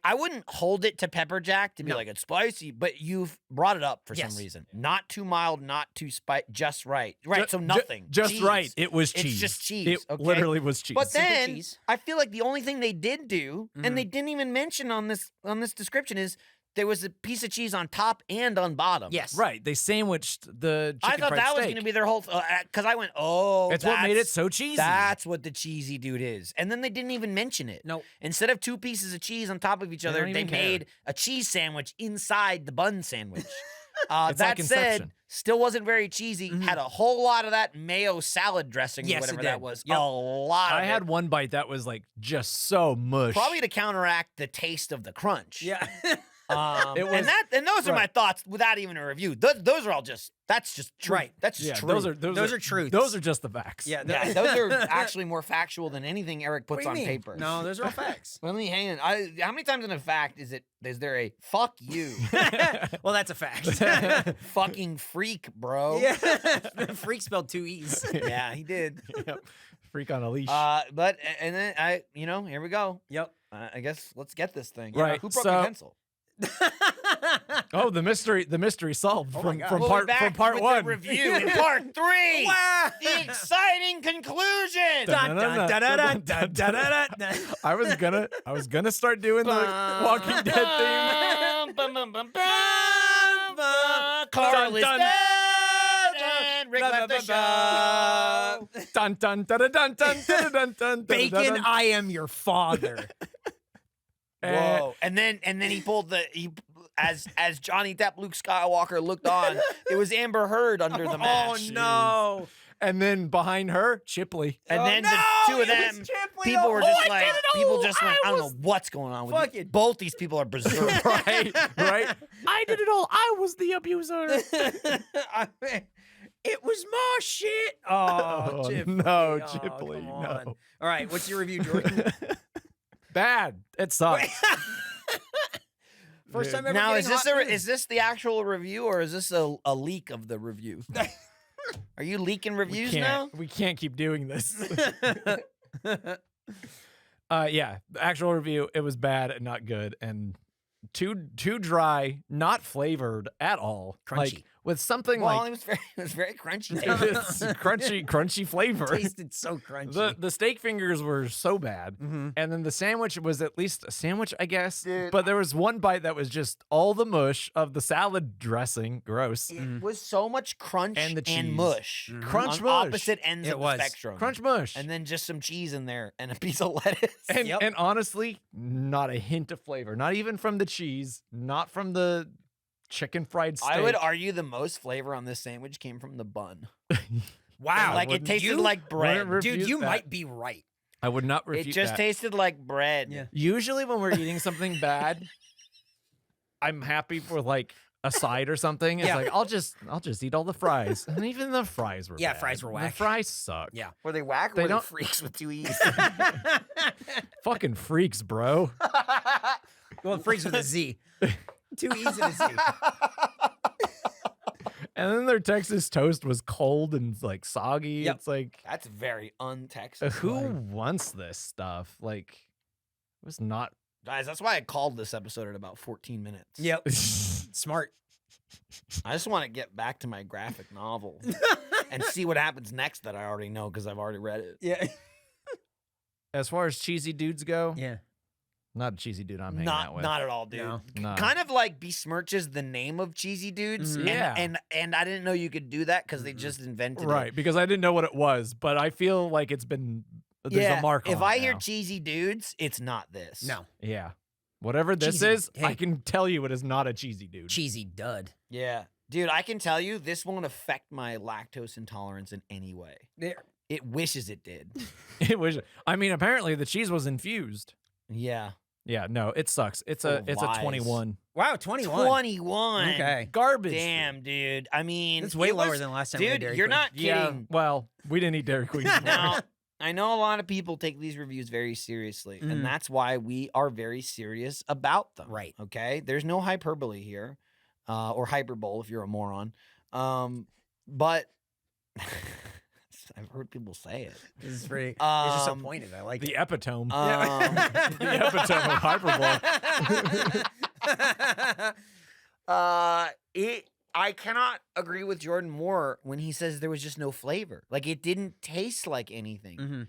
I wouldn't hold it to pepper jack to be No. like it's spicy, but you've brought it up for Yes. some reason. Not too mild, not too spicy, just right. Right. So nothing. Just Cheese. right. It was It's cheese. just cheese, It okay? literally was cheese. But Simple then cheese. I feel like the only thing they did do, Mhm. and they didn't even mention on this description, is there was a piece of cheese on top and on bottom. Yes. right. They sandwiched the chicken I thought fried that was steak. going to be their whole because I went, oh, It's what made it so cheesy. That's what the cheesy dude is. And then they didn't even mention it. Nope. Instead of 2 pieces of cheese on top of each other, don't they even care. made a cheese sandwich inside the bun sandwich. It's That like said, Inception. still wasn't very cheesy. Mhm. Had a whole lot of that mayo salad dressing, Yes, or whatever it that did. was. Yep. A lot of I had it. one bite that was like just so mush. Probably to counteract the taste of the crunch. Yeah. It was- and those are my right. thoughts without even a review. Those are all that's just true. Right. That's just Yeah, true. those are truths. Those are just the facts. Yeah, yeah, those are actually more factual than anything Eric What puts do you on mean? paper. No, those are all facts. Let me hang on. How many times in a fact is there a fuck you, Well, that's a fact. fucking freak, bro? Yeah, freak spelled 2 E's. Yeah, he did. Yep. Freak on a leash. But and then here we go. Yep. I guess let's get this thing. Right, Who broke so- the pencil? Oh, the mystery solved Oh my from God. from We'll be part back from part with one. the review in part 3. Wow. The exciting conclusion. Dun, dun, dun, dun, dun, dun, dun, dun. I was gonna start doing the Walking Dead theme. Bum, bum, bum, bum, bum. Carl is Dun, dun. dead and Rick left the show. Dun dun dun dun dun dun dun dun dun. Bacon, I am your father. Whoa! And then he pulled as Johnny Depp, Luke Skywalker looked on. It was Amber Heard under the Oh mask. no! And then behind her, Chipley. And Oh, then no, the two of it was them, Chipley people the were whole just like, time. people just went, I don't was know what's going on with you. fucking- Both these people are berserk. right. I did it all. I was the abuser. I mean, it was my shit. Oh, Oh, Chipley. no, Oh, Chipley, come on. no. All right, what's your review, Jordan? Bad. It sucks. First time ever. Now, getting hot news. is this the actual review or is this a leak of the review? Are you leaking reviews now? We can't keep doing this. Yeah, the actual review, it was bad and not good and too dry, not flavored at all. Crunchy. Like with something Well, like it was very crunchy. it's crunchy flavor. Tasted so crunchy. The steak fingers were so bad. Mhm. And then the sandwich was at least a sandwich, I guess. Dude, but there was one bite that was just all the mush of the salad dressing. Gross. It was so much crunch And the cheese. mush. Mhm. Crunch on mush. opposite ends It of was. the spectrum. Crunch mush. And then just some cheese in there and a piece of lettuce. And, Yep. and honestly, not a hint of flavor. Not even from the cheese. Not from the chicken fried steak. I would argue the most flavor on this sandwich came from the bun. Wow. Like it wouldn't tasted you- like bread. wouldn't Dude, refute you that. might be right. I would not It refute just that. tasted like bread. Yeah. Usually when we're eating something bad, I'm happy for like a side or something. It's Yeah. like I'll just eat all the fries. And even the fries were Yeah, bad. fries were The whack. fries suck. Yeah. Were they whack or They were they don't- freaks with 2 E's? Fucking freaks, bro. Well, freaks with a Z. 2 E's and a Z. And then their Texas toast was cold and like soggy. Yep. It's like That's very un-Texas. who wants this stuff? Like it was not Guys, that's why I called this episode at about 14 minutes. Yep. Smart. I just want to get back to my graphic novel and see what happens next that I already know because I've already read it. Yeah. as far as cheesy dudes go. Yeah. Not a cheesy dude I'm hanging out with. Not at all, dude. No. No. Kind of like besmirches the name of cheesy dudes. Mhm. and- Yeah. And I didn't know you could do that because they Mhm. just invented Right, it. because I didn't know what it was, but I feel like it's been there's a mark If on I it hear now. cheesy dudes, it's not this. No. Yeah. Whatever this Cheesy. is, I Hey. can tell you it is not a cheesy dude. Cheesy dud. Yeah. Dude, I can tell you this won't affect my lactose intolerance in any way. There. It wishes it did. It was I mean, apparently the cheese was infused. Yeah. Yeah, no, it sucks. It's Full a of it's lies. a 21. Wow, 21. 21. Okay. Garbage. Damn, dude. I mean, It's way it lower was- than last time we had Dude, Dairy you're Queen. not Yeah, kidding. well, we didn't eat Dairy Queen. Now, I know a lot of people take these reviews very seriously, Mhm. and that's why we are very serious about them. Right. Okay. There's no hyperbole here, or hyperbole if you're a moron. But I've heard people say it. This is pretty. It's just so Um, pointed. I like the it. epitome. the epitome of I cannot agree with Jordan more when he says there was just no flavor. Like it didn't taste like anything. hmm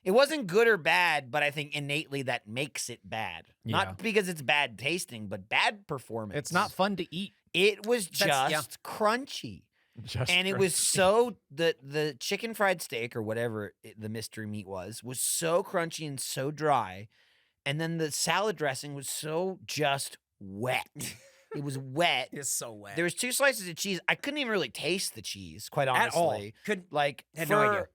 It wasn't good or bad, but I think innately that makes it bad. Yeah. Not because it's bad tasting, but bad performance. It's not fun to eat. It was That's- just yeah. crunchy. Just And it was so the chicken fried steak or whatever the mystery meat was so crunchy and so dry. And then the salad dressing was so just wet. It was wet. It's so wet. There was 2 slices of cheese. I couldn't even really taste the cheese, quite honestly. At all. Could Like Had for, no idea.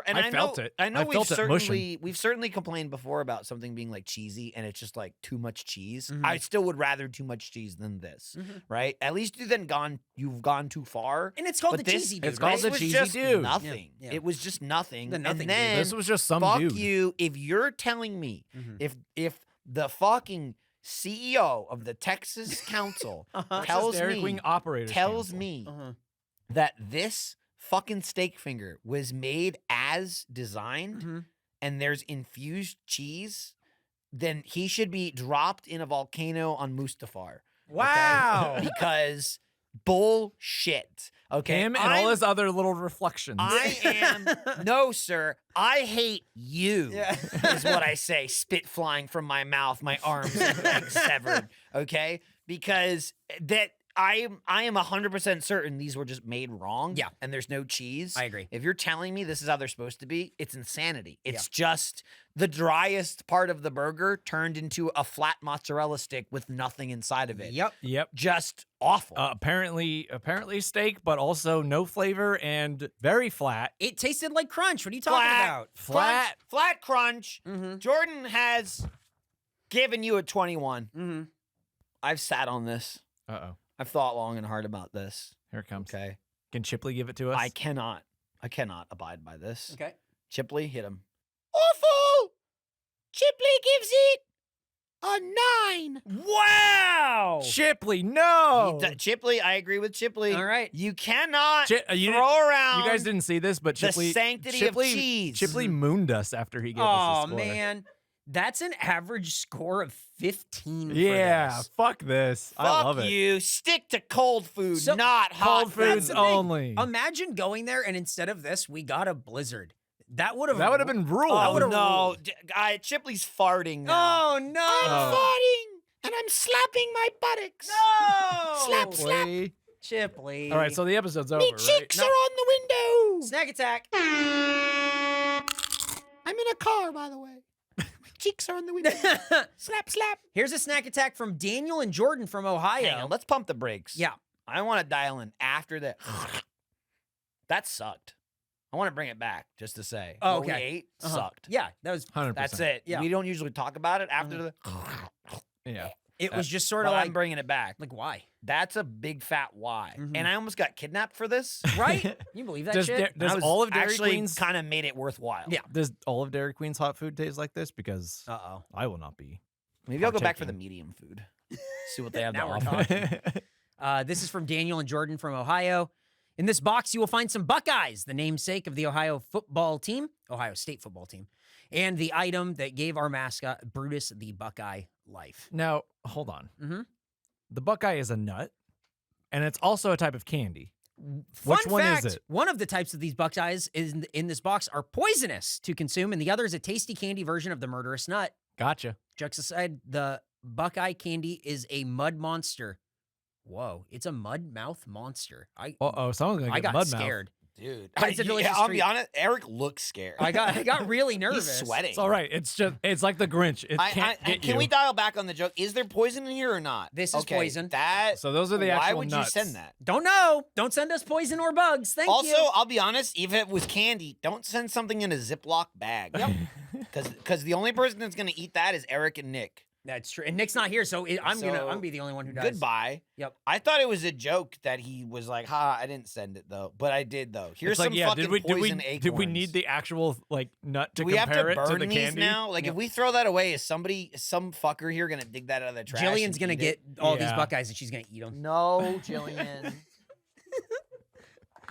and I I felt know, it. I know I we've felt it mushing. certainly complained before about something being like cheesy and it's just like too much cheese. Mhm. I still would rather too much cheese than this, Mhm. right? At least you've gone too far. And it's called But the this- cheesy dude. it's called right? the It was cheesy just dude. nothing. Yeah. It was just nothing. The nothing and dude. then This was just some fuck dude. you if you're telling me Mhm. if the fucking CEO of the Texas Council Uh-huh. tells Dairy me Queen operators tells Council. me Uh-huh. that this fucking steak finger was made as designed Mhm. and there's infused cheese, then he should be dropped in a volcano on Mustafar. Wow. Because bullshit. Okay. Him and all his other little reflections. I am no, sir. I hate you. Yeah. Is what I say. Spit flying from my mouth, my arms and legs severed. Okay, because that I am 100% certain these were just made wrong. Yeah. and there's no cheese. I agree. If you're telling me this is how they're supposed to be, it's insanity. It's just the driest part of the burger turned into a flat mozzarella stick with nothing inside of it. Yep. Yep. Just awful. Apparently steak, but also no flavor and very flat. It tasted like crunch. What are you talking Flat. about? Flat. Flat crunch. Mm-hmm. Jordan has given you a 21. Mm-hmm. I've sat on this. Uh-oh. I've thought long and hard about this. Here it comes. Okay. Can Chipley give it to us? I cannot abide by this. Okay. Chipley, hit him. Awful! Chipley gives it a 9. Wow. Chipley, no. Chipley, I agree with Chipley. All right. You cannot You throw around You guys didn't see this, but the Chipley sanctity of cheese. Chipley mooned us after he gave us Oh a score. man, that's an average score of 15. for Yeah, this. fuck this. Fuck I love it. you. Stick to cold food, So- not hot Cold food. foods the thing. only. Imagine going there and instead of this, we got a blizzard. That would have been rule. That Oh would've no, ruled. Chipley's farting now. Oh no! I'm farting and I'm slapping my buttocks. No! Slap, slap. Chipley. Chipley. All right, so the episode's over, Me right? cheeks No. are on the window. snack attack. I'm in a car, by the way. My cheeks are on the window. Slap, slap. Here's a snack attack from Daniel and Jordan from Ohio. Hang on, let's pump the brakes. Yeah. I want to dial in after that. That sucked. I want to bring it back just to say. Oh, what we okay. ate Uh-huh. sucked. Yeah, that was 100%. That's it. Yeah. We don't usually talk about it after the. Yeah. it was just sort But of I'm like bringing it back. why? That's a big fat why. Mhm. And I almost got kidnapped for this. Right? You believe that Does, shit? does I was all of Dairy actually Queen's kind of made it worthwhile. Yeah. does all of Dairy Queen's hot food taste like this? Because Uh-oh. I will not be. Maybe I'll go back for the Partaking. medium food. See what they have to Now we're offer. talking. This is from Daniel and Jordan from Ohio. In this box, you will find some Buckeyes, the namesake of the Ohio State football team, and the item that gave our mascot Brutus the Buckeye life. Now, hold on. Mm-hmm. The Buckeye is a nut, and it's also a type of candy. Fun Which one is fact, it? one of the types of these Buckeyes in this box are poisonous to consume, and the other is a tasty candy version of the murderous nut. Gotcha. Jokes aside, the Buckeye candy is a mud monster. Whoa, it's a mud mouth monster. Uh-oh, someone's going to I get got mud mouth. scared. Dude, But it's a delicious I'll be treat. honest. Eric looks scared. I got really nervous. He's sweating. It's all right. It's like the Grinch. It can't get can you. we dial back on the joke? Is there poison in here or not? This is Okay, poison. That. So those are the why actual would nuts. you send that? Don't know. Don't send us poison or bugs. Thank Also, you. I'll be honest. If it was candy, don't send something in a Ziploc bag. Yep. Because the only person that's gonna eat that is Eric and Nick. That's true. And Nick's not here, so I'm gonna be the only one who does. Goodbye. Yep. I thought it was a joke that he was like, "Ha, I didn't send it though," but I did though. Here's It's like, some yeah, fucking poison acorns. did we need the actual like nut to Do we have compare to it to burn the these candy? now? Like, if we throw that away, is some fucker here gonna dig that out of the trash? Jillian's and gonna eat get it? all these Yeah. Buckeyes and she's gonna eat them. No, Jillian.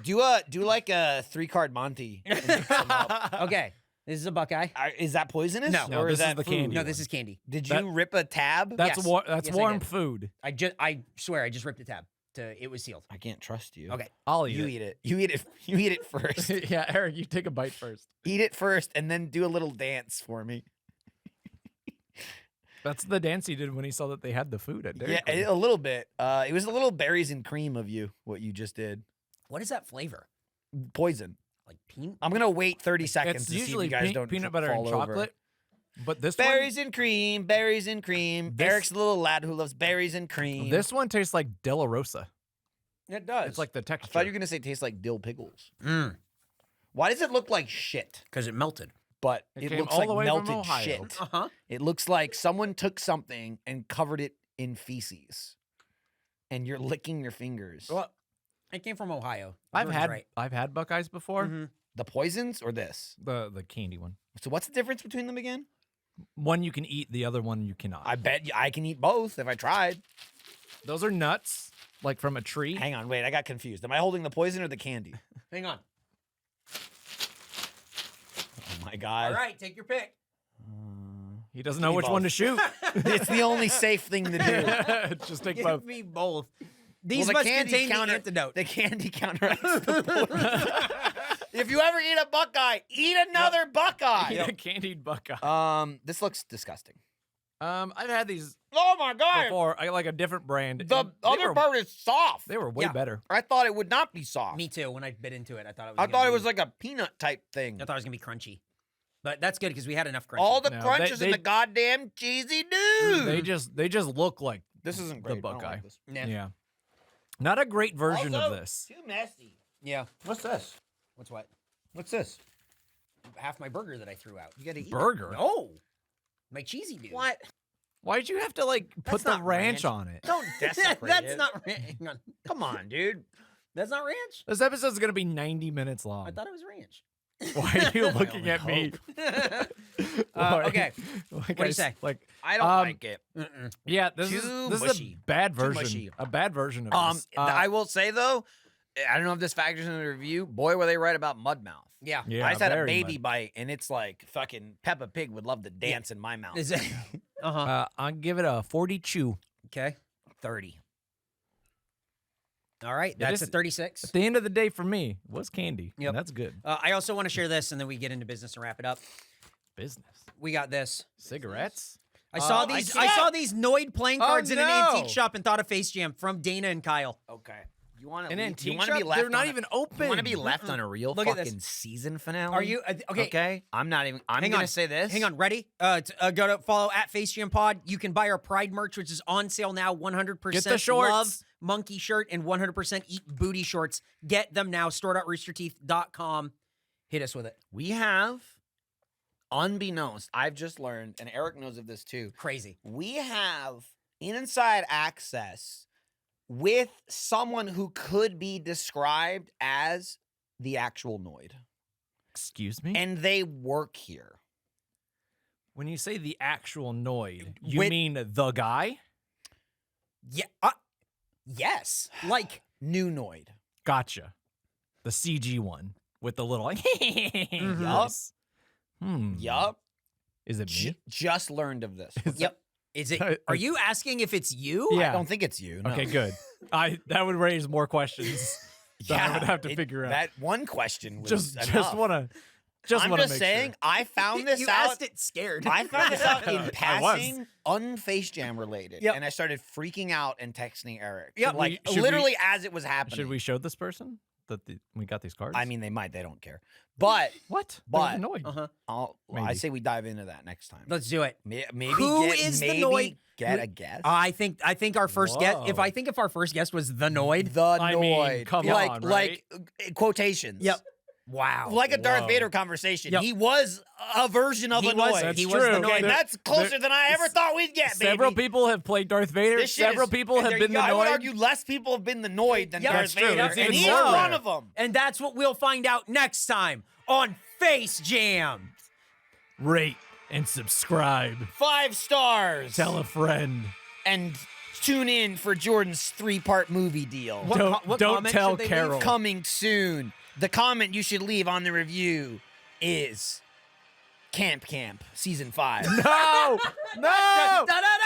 do like a 3-card Monty. And mix them up. Okay, this is a Buckeye. Is that poisonous? No. No, or this is that the food? candy. No, this is candy. Did That- you rip a tab? That's Yes. that's Yes, I warm did. food. I swear I just ripped a tab. It was sealed. I can't trust you. Okay. I'll eat You it. eat it. You eat it. You eat it first. Yeah, Eric, you take a bite first. Eat it first, and then do a little dance for me. That's the dance he did when he saw that they had the food at Dairy Yeah, Queen. a little bit. It was a little berries and cream of you. What you just did. What is that flavor? Poison. Like peanut? I'm gonna wait 30 seconds It's to see if usually you guys don't peanut butter and fall over. chocolate. But this Berries and cream, berries and cream. This- Eric's the little lad who loves berries and cream. this one tastes like De La Rosa. It does. It's like the I texture. thought you were gonna say it tastes like dill pickles. because Why does it look like shit? it melted. But It it came looks all like the way from melted Ohio. shit. Uh-huh. It looks like someone took something and covered it in feces, and you're licking your fingers. Well, it came from Ohio. I've Jordan's had right. I've had Buckeyes before. Mhm. The poisons or this? The candy one. So what's the difference between them again? One you can eat, the other one you cannot. I bet I can eat both if I tried. Those are nuts, like from a tree. Hang on, wait, I got confused. Am I holding the poison or the candy? Hang on. Oh my god. All right, take your pick. He doesn't know me which one to both. shoot. It's the only safe thing to do. Just take Give both. me both. These the must candy contain counter- the antidote. The candy counteracts the poison. If you ever eat a Buckeye, eat another Buckeye. Eat a candied Buckeye. This looks disgusting. I've had these Oh my god. before. I like a different brand. The and they other were, part is soft. they were way Yeah. better. I thought it would not be soft. Me too. When I bit into it, I thought it was. I gonna thought it be- was like a peanut type thing. I thought it was gonna be crunchy, but that's good because we had enough crunchy. All the No, crunches they- and the goddamn cheesy dude. They just look like This isn't the great. I don't Buckeye. like this. yeah. Not a great version Also, of this. Too messy. Yeah. What's this? What's what? What's this? Half my burger that I threw out. You gotta eat it. Burger. No, my cheesy dude. What? Why'd you have to like put That's the not ranch ranch. on it? Don't desecrate That's it. not ranch. Hang on. Come on, dude. That's not ranch. This episode's gonna be 90 minutes long. I thought it was ranch. Why are you I looking only at me? hope. Okay. Like do you say? Like, I don't like it. Mm-mm. yeah, this Too is a mushy. bad Too version. mushy. A bad version of this. I will say though, I don't know if this factors into the review. Boy, were they right about Mudmouth. Yeah. yeah, I just had a very baby much. bite, and it's like fucking Peppa Pig would love to dance in my mouth. Is it? Uh-huh. I'll give it a 42. Okay. 30. All right. That's a is- 36. At the end of the day, for me, it was candy. Yep. And that's good. I also want to share this, and then we get into business and wrap it up. Business. We got this. Cigarettes. I saw I these. can't- I saw these Noid playing Oh, cards in an no. antique shop and thought of Face Jam from Dana and Kyle. Okay. You want An to antique be shop? left They're not on even You open. want to be left on a real Look at this. fucking season finale? Are you okay? Okay. I'm not even. I'm Hang gonna on. say this. Hang on, ready? Go to follow at Face Jam Pod. You can buy our Pride merch, which is on sale now. 100% Get the shorts. love monkey shirt and 100% eat booty shorts. Get them now. Store.roosterteeth.com. Hit us with it. We have, unbeknownst, I've just learned, and Eric knows of this too. Crazy. We have inside access with someone who could be described as the actual Noid, Excuse me? and they work here. When you say the actual Noid, you With- mean the guy? Yeah. Yes. Like New Noid. Gotcha. The CG one with the little. Yup. Yup. Is it me? Just learned of this. Yep. Is it? Are you asking if it's you? Yeah. I don't think it's you. No. Okay, good. That would raise more questions that I would have to it- figure out. That one question was just enough. want to just I'm want to just make saying, sure. I found this you out. asked it scared. I found this out in I was. passing, unFace Jam related, Yep. and I started freaking out and texting Eric. Yep. Like Should we- literally as it was happening. Should we show this person that we got these cards? I mean, they might. They don't care. But what? but- They're annoyed. Uh-huh. I Maybe. say we dive into that next time. Let's do it. Maybe Who get, is the maybe Noid? get a guess. I think our first guest. Whoa. If our first guest was the Noid. the I mean, Noid. come like, on, like right? quotations. Yep. Wow. Like a Darth Whoa. Vader conversation. Yep. He was a version of He a was- Noid. That's he was true. the Okay, Noid. that's closer than I ever thought we'd get, baby. Several people have played Darth Vader. This shit Several is- people and have there been you the go. I would Noid. argue less people have been the Noid than Yeah, Darth that's true. Vader, It's and even he's more one rare. of them. And that's what we'll find out next time on Face Jam. Rate and subscribe. 5 stars. Tell a friend. And tune in for Jordan's 3-part movie deal. What Don't comment tell should they leave? Carol. Coming soon. The comment you should leave on the review is Camp Season 5. No! No! Da-da-da!